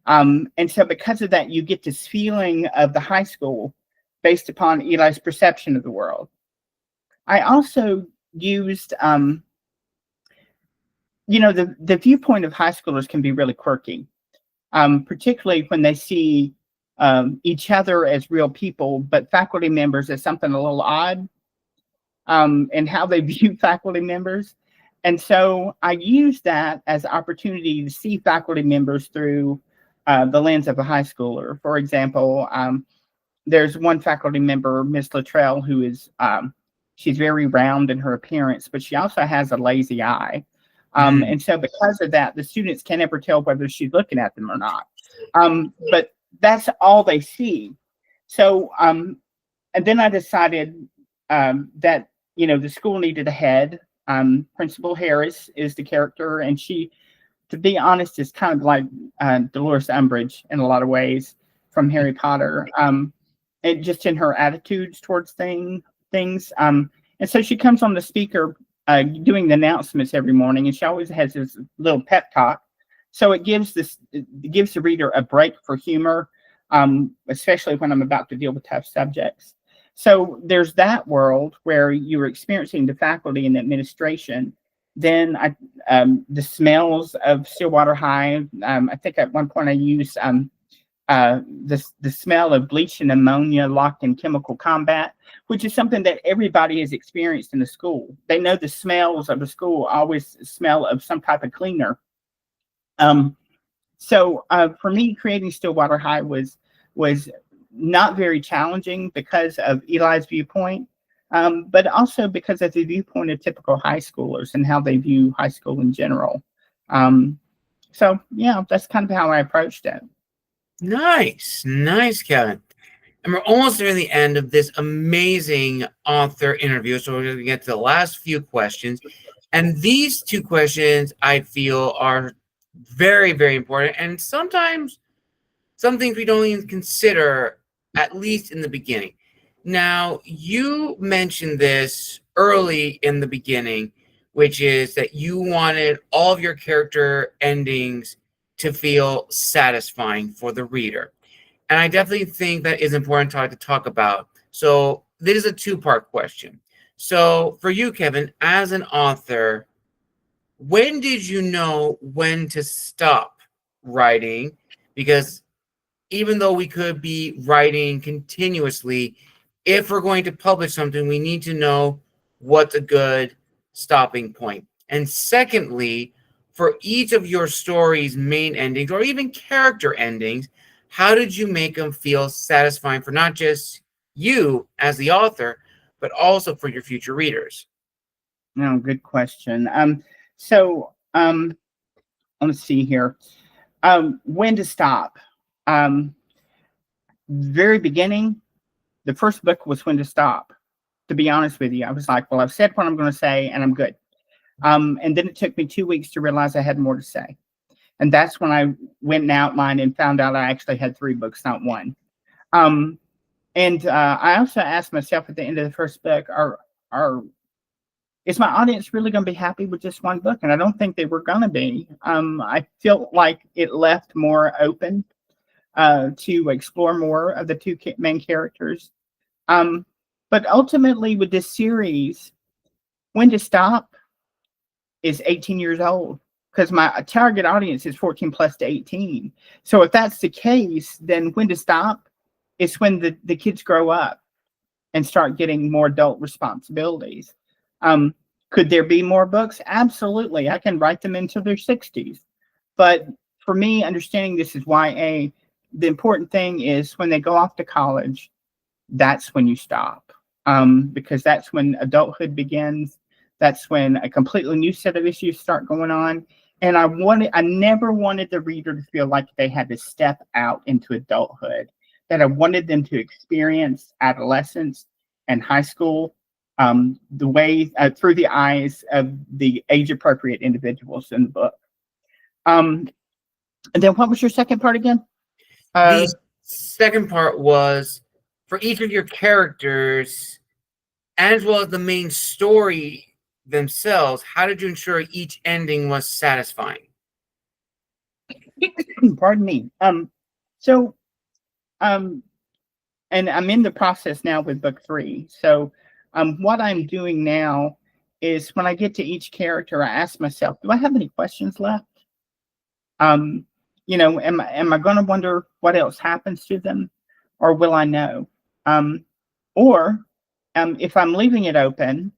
And so because of that, you get this feeling of the high school based upon Eli's perception of the world. I also used the viewpoint of high schoolers can be really quirky, particularly when they see each other as real people, but faculty members as something a little odd, and how they view faculty members. And so I use that as an opportunity to see faculty members through the lens of a high schooler. For example, there's one faculty member, Miss Luttrell, who is she's very round in her appearance, but she also has a lazy eye.
Mm.
And so because of that, the students can't ever tell whether she's looking at them or not. But that's all they see. So, and then I decided that, the school needed a head. Principal Harris is the character, and she, to be honest, is kind of like Dolores Umbridge in a lot of ways from Harry Potter. And just in her attitudes towards things. And so she comes on the speaker doing the announcements every morning, and she always has this little pep talk. So it gives the reader a break for humor, especially when I'm about to deal with tough subjects. So there's that world where you're experiencing the faculty and administration. Then the smells of Stillwater High. I think at one point I used the smell of bleach and ammonia locked in chemical combat, which is something that everybody has experienced in the school. They know the smells of the school always smell of some type of cleaner. So for me, creating Stillwater High was not very challenging because of Eli's viewpoint, but also because of the viewpoint of typical high schoolers and how they view high school in general. So yeah, that's kind of how I approached it.
Nice, Kevin. And we're almost near the end of this amazing author interview. So we're going to get to the last few questions. And these two questions I feel are very, very important. And sometimes some things we don't even consider, at least in the beginning. Now, you mentioned this early in the beginning, which is that you wanted all of your character endings to feel satisfying for the reader. And I definitely think that is important to talk about. So this is a two-part question. So for you, Kevin, as an author, when did you know when to stop writing? Because even though we could be writing continuously, if we're going to publish something, we need to know what's a good stopping point. And secondly, for each of your story's main endings or even character endings, how did you make them feel satisfying for not just you as the author, but also for your future readers?
No, good question. So let's see here. When to stop? Very beginning, the first book was When to Stop. To be honest with you, I was like, well, I've said what I'm going to say, and I'm good. And then it took me 2 weeks to realize I had more to say. And that's when I went and outlined and found out I actually had 3 books, not one. And I also asked myself at the end of the first book, is my audience really going to be happy with just one book? And I don't think they were going to be. I felt like it left more open to explore more of the 2 main characters. But ultimately with this series, When to Stop is 18 years old, because my target audience is 14 plus to 18. So if that's the case, then When to Stop is when the kids grow up and start getting more adult responsibilities. Could there be more books? Absolutely. I can write them into their 60s. But for me, understanding this is YA, the important thing is when they go off to college, that's when you stop. Because that's when adulthood begins. That's when a completely new set of issues start going on. And I never wanted the reader to feel like they had to step out into adulthood, that I wanted them to experience adolescence and high school the way through the eyes of the age-appropriate individuals in the book. And then what was your second part again?
The second part was for each of your characters, as well as the main story themselves, how did you ensure each ending was satisfying?
Pardon me. And I'm in the process now with book 3. So what I'm doing now is when I get to each character, I ask myself, do I have any questions left? Am I going to wonder what else happens to them, or will I know? Or if I'm leaving it open,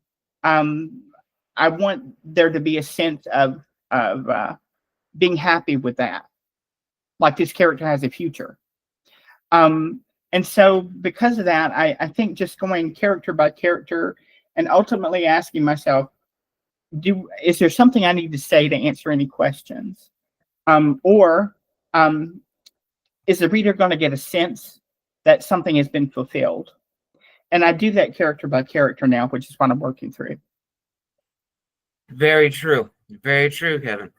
I want there to be a sense of being happy with that. like this character has a future. And so because of that, I think just going character by character and ultimately asking myself, is there something I need to say to answer any questions? Or is the reader going to get a sense that something has been fulfilled? And I do that character by character now, which is what I'm working through.
Very true. Very true, Kevin.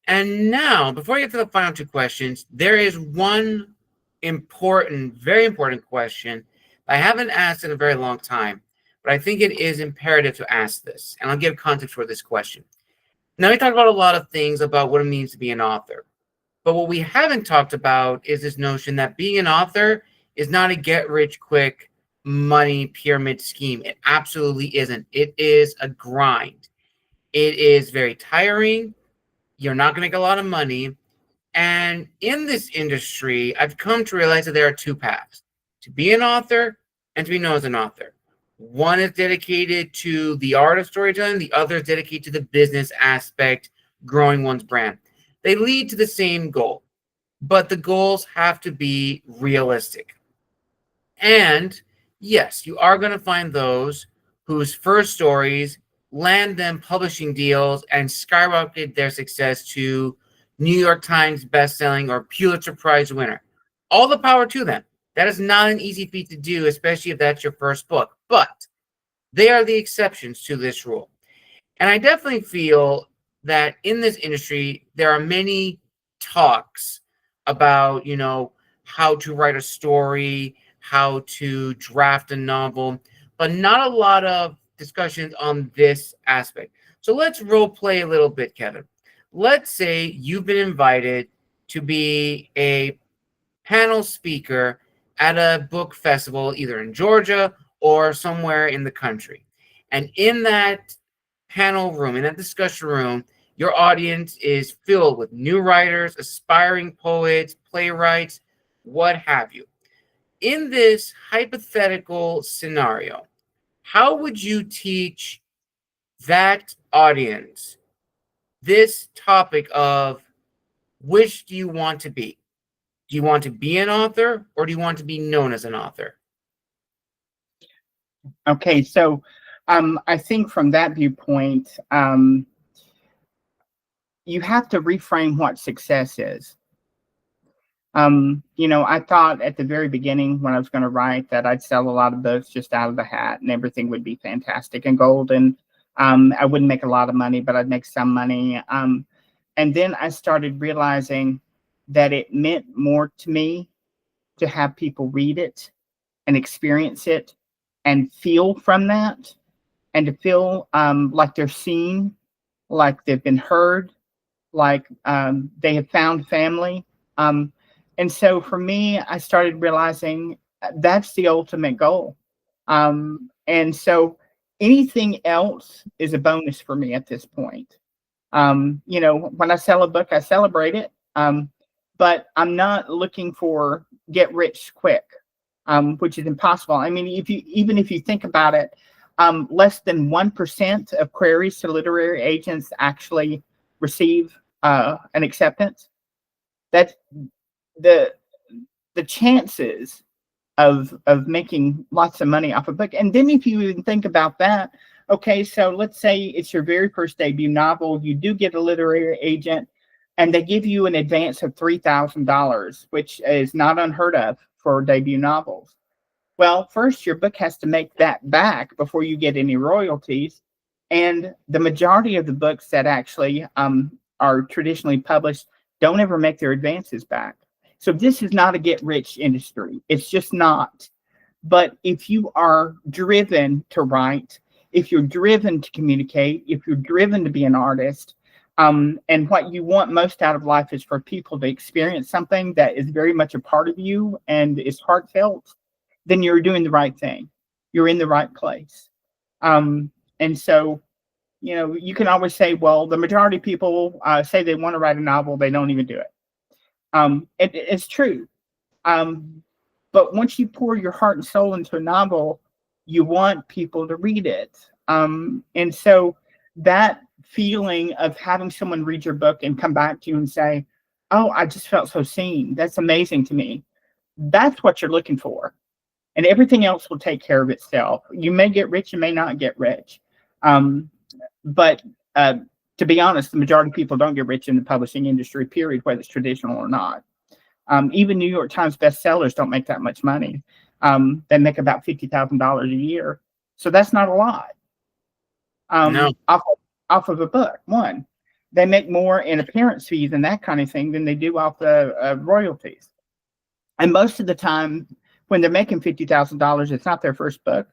And now, before we get to the final two questions, there is one important, very important question I haven't asked in a very long time, but I think it is imperative to ask this. And I'll give context for this question. Now, we talked about a lot of things about what it means to be an author. But what we haven't talked about is this notion that being an author is not a get-rich-quick money pyramid scheme. It absolutely isn't. It is a grind. It is very tiring. You're not going to make a lot of money. And in this industry, I've come to realize that there are two paths: to be an author and to be known as an author. One is dedicated to the art of storytelling. The other is dedicated to the business aspect, growing one's brand. They lead to the same goal, but the goals have to be realistic. And yes, you are going to find those whose first stories land them publishing deals and skyrocket their success to New York Times bestselling or Pulitzer Prize winner. All the power to them. That is not an easy feat to do, especially if that's your first book. But they are the exceptions to this rule. And I definitely feel that in this industry, there are many talks about, how to write a story, how to draft a novel, but not a lot of discussions on this aspect. So let's role play a little bit, Kevin. Let's say you've been invited to be a panel speaker at a book festival, either in Georgia or somewhere in the country. And in that panel room, in that discussion room, your audience is filled with new writers, aspiring poets, playwrights, what have you. In this hypothetical scenario, how would you teach that audience this topic of which do you want to be? Do you want to be an author or do you want to be known as an author?
Okay, so I think from that viewpoint, you have to reframe what success is. I thought at the very beginning when I was going to write that I'd sell a lot of books just out of the hat and everything would be fantastic and golden. I wouldn't make a lot of money, but I'd make some money. And then I started realizing that it meant more to me to have people read it and experience it and feel from that, and to feel like they're seen, like they've been heard, like they have found family. And so for me, I started realizing that's the ultimate goal. And so anything else is a bonus for me at this point. When I sell a book, I celebrate it. But I'm not looking for get rich quick, which is impossible. I mean, even if you think about it, less than 1% of queries to literary agents actually receive an acceptance. That's the chances of making lots of money off a book. And then if you even think about that, okay, so let's say it's your very first debut novel, you do get a literary agent, and they give you an advance of $3,000, which is not unheard of for debut novels. Well, first, your book has to make that back before you get any royalties. And the majority of the books that actually are traditionally published don't ever make their advances back. So this is not a get-rich industry. It's just not. But if you are driven to write, if you're driven to communicate, if you're driven to be an artist, and what you want most out of life is for people to experience something that is very much a part of you and is heartfelt, then you're doing the right thing. You're in the right place. And so, you can always say, well, the majority of people say they want to write a novel, they don't even do it. It's true. But once you pour your heart and soul into a novel, you want people to read it. And so that feeling of having someone read your book and come back to you and say, oh, I just felt so seen. That's amazing to me. That's what you're looking for. And everything else will take care of itself. You may get rich, you may not get rich. Um, but uh, to be honest, the majority of people don't get rich in the publishing industry, period, whether it's traditional or not. Even New York Times bestsellers don't make that much money. They make about $50,000 a year. So that's not a lot
No,
off of a book. One, they make more in appearance fees and that kind of thing than they do off the royalties. And most of the time, when they're making $50,000, it's not their first book,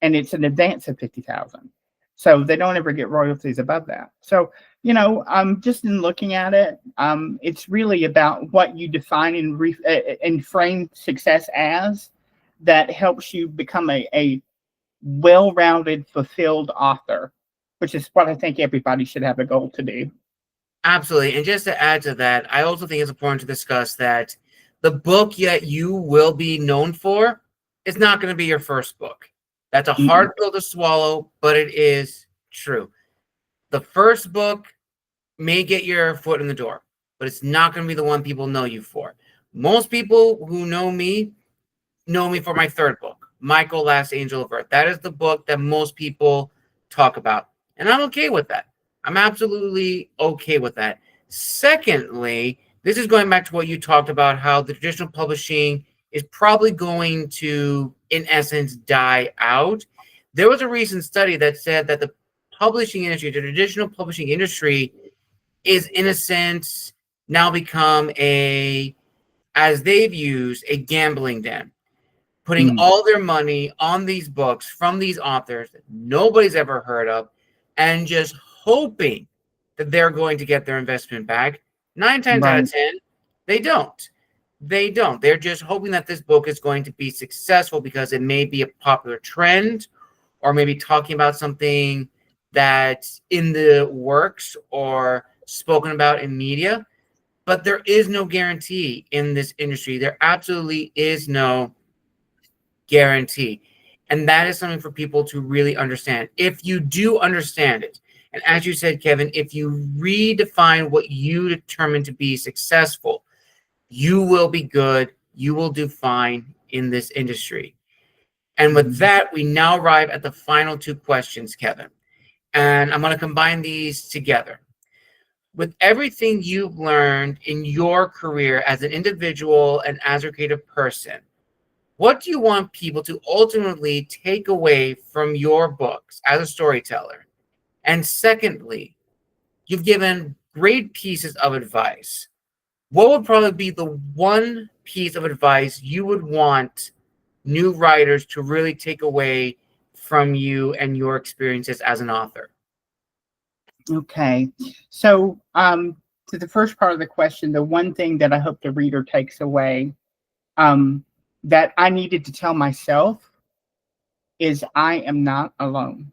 and it's an advance of 50,000. So they don't ever get royalties above that. So just in looking at it, it's really about what you define and frame success as that helps you become a well-rounded, fulfilled author, which is what I think everybody should have a goal to do.
absolutely. And just to add to that, I also think it's important to discuss that the book that you will be known for is not going to be your first book. That's a hard pill to swallow, but it is true. The first book may get your foot in the door, but it's not going to be the one people know you for. Most people who know me for my third book, Michael, Last Angel of Earth. That is the book that most people talk about. And I'm okay with that. I'm absolutely okay with that. Secondly, this is going back to what you talked about, how the traditional publishing is probably going to, in essence, die out. There was a recent study that said that the publishing industry, the traditional publishing industry, is, in a sense, now become as they've used, a gambling den, putting all their money on these books from these authors that nobody's ever heard of, and just hoping that they're going to get their investment back. 9 times out of 10, they don't. They don't. They're just hoping that this book is going to be successful because it may be a popular trend, or maybe talking about something that's in the works or spoken about in media. But there is no guarantee in this industry. There absolutely is no guarantee. And that is something for people to really understand. If you do understand it, and as you said, Kevin, if you redefine what you determine to be successful, you will be good. You will do fine in this industry. And with that, we now arrive at the final 2 questions, Kevin. And I'm going to combine these together. With everything you've learned in your career as an individual and as a creative person, what do you want people to ultimately take away from your books as a storyteller? And secondly, you've given great pieces of advice. What would probably be the one piece of advice you would want new writers to really take away from you and your experiences as an author?
Okay. So, to the first part of the question, the one thing that I hope the reader takes away, that I needed to tell myself is I am not alone.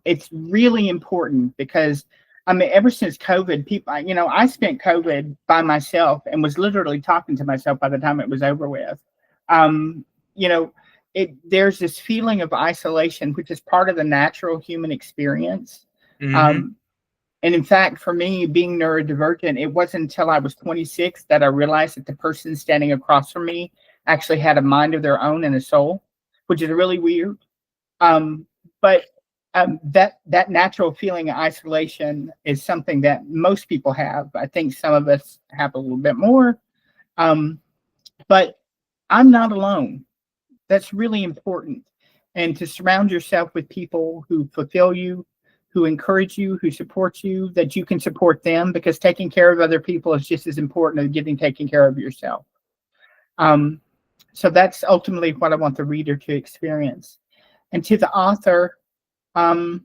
It's really important because, I mean, ever since COVID, people, I spent COVID by myself and was literally talking to myself by the time it was over with. Um, you know, there's this feeling of isolation, which is part of the natural human experience.
Mm-hmm.
And in fact, for me, being neurodivergent, it wasn't until I was 26 that I realized that the person standing across from me actually had a mind of their own and a soul, which is really weird. But that natural feeling of isolation is something that most people have. I think some of us have a little bit more, but I'm not alone. That's really important. And to surround yourself with people who fulfill you, who encourage you, who support you, that you can support them, because taking care of other people is just as important as getting taken care of yourself. So that's ultimately what I want the reader to experience. And to the author, I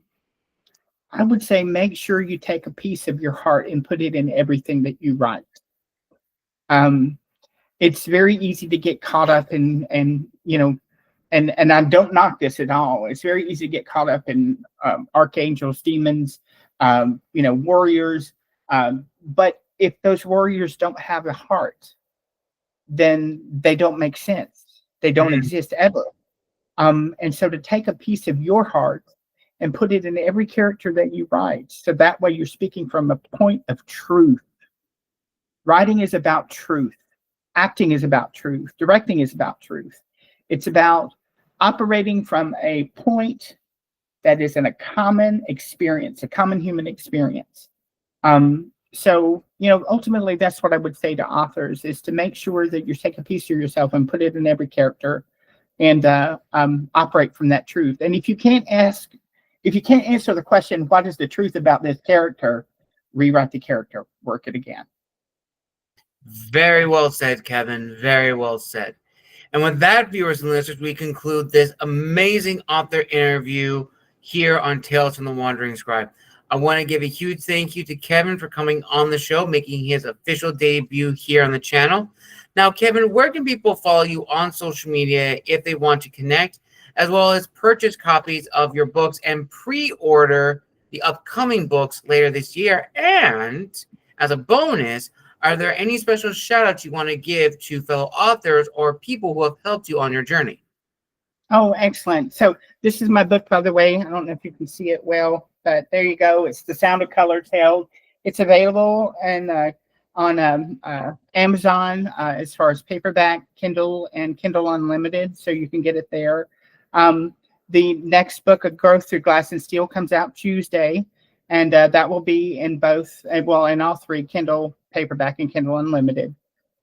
would say make sure you take a piece of your heart and put it in everything that you write. It's very easy to get caught up in, and I don't knock this at all. It's very easy to get caught up in archangels, demons, warriors. But if those warriors don't have a heart, then they don't make sense. They don't exist ever. And so to take a piece of your heart and put it in every character that you write, so that way you're speaking from a point of truth, Writing is about truth. Acting is about truth. Directing is about truth. It's about operating from a point that is in a common experience, a common human experience. So, ultimately, that's what I would say to authors is to make sure that you take a piece of yourself and put it in every character and operate from that truth. And if you can't answer the question, what is the truth about this character, rewrite the character, work it again.
Very well said, Kevin. Very well said. And with that, viewers and listeners, we conclude this amazing author interview here on Tales from the Wandering Scribe. I want to give a huge thank you to Kevin for coming on the show, making his official debut here on the channel. Now, Kevin, where can people follow you on social media if they want to connect, as well as purchase copies of your books and pre-order the upcoming books later this year? And as a bonus, are there any special shout-outs you want to give to fellow authors or people who have helped you on your journey?
Oh, excellent. So this is my book, by the way. I don't know if you can see it well, but there you go. It's The Sound of Color Tales. It's available on Amazon as far as paperback, Kindle, and Kindle Unlimited, so you can get it there. The next book, A Growth Through Glass and Steel, comes out Tuesday, and that will be in both, well, in all three, Kindle paperback and Kindle Unlimited.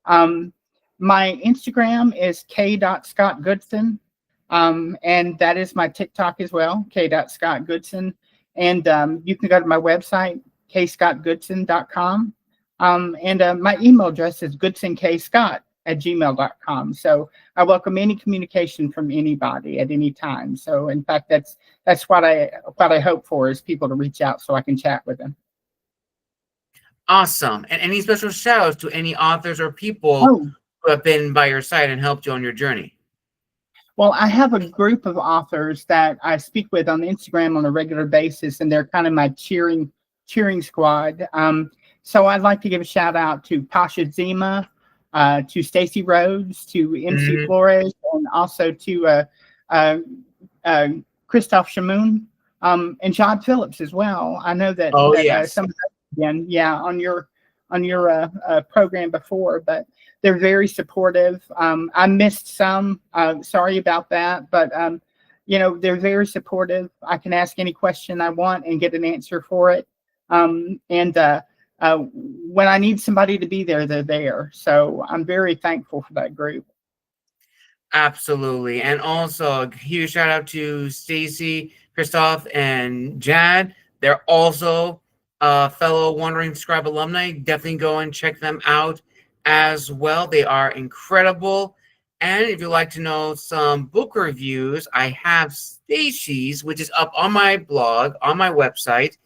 My Instagram is k.scottgoodson. And that is my TikTok as well, k.scottgoodson. And you can go to my website, kscottgoodson.com. And my email address is goodsonkscott@gmail.com. So I welcome any communication from anybody at any time. So in fact, that's what I hope for, is people to reach out so I can chat with them.
Awesome. And any special shout outs to any authors or people who have been by your side and helped you on your journey?
Well, I have a group of authors that I speak with on Instagram on a regular basis, and they're kind of my cheering squad. So I'd like to give a shout out to Pasha Zima, to Stacy Rhodes, to MC Flores, and also to Christoph Shamoun, and John Phillips as well. I know that, some of them, on your program before, but they're very supportive. I missed some. Sorry about that, but they're very supportive. I can ask any question I want and get an answer for it. And when I need somebody to be there, they're there. So I'm very thankful for that group.
Absolutely. And also a huge shout out to Stacy, Christoph, and Jad. They're also fellow Wandering Scribe alumni. Definitely go and check them out as well. They are incredible. And if you'd like to know some book reviews, I have Stacy's, which is up on my blog, on my website.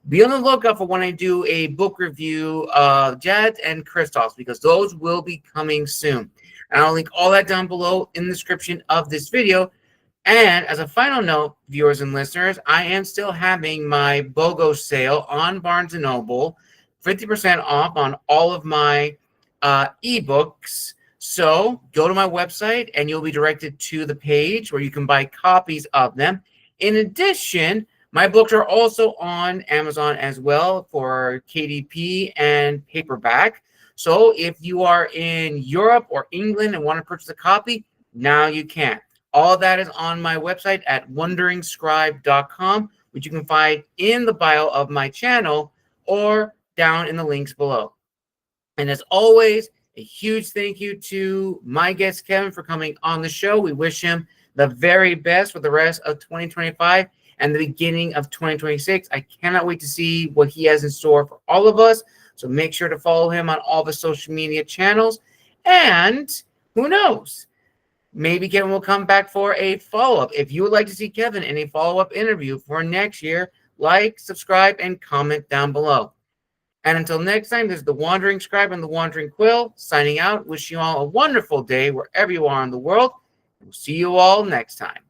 Be on the lookout for when I do a book review of Jad and Christoph's, because those will be coming soon. And I'll link all that down below in the description of this video. And as a final note, viewers and listeners, I am still having my BOGO sale on Barnes & Noble, 50% off on all of my ebooks. So go to my website and you'll be directed to the page where you can buy copies of them. In addition, my books are also on Amazon as well for KDP and paperback. So if you are in Europe or England and want to purchase a copy, now you can. All of that is on my website at wonderingscribe.com, which you can find in the bio of my channel or down in the links below. And as always, a huge thank you to my guest, Kevin, for coming on the show. We wish him the very best for the rest of 2025 and the beginning of 2026. I cannot wait to see what he has in store for all of us. So make sure to follow him on all the social media channels. And who knows? Maybe Kevin will come back for a follow-up. If you would like to see Kevin in a follow-up interview for next year, like, subscribe, and comment down below. And until next time, this is the Wandering Scribe and the Wandering Quill signing out. Wish you all a wonderful day wherever you are in the world. We'll see you all next time.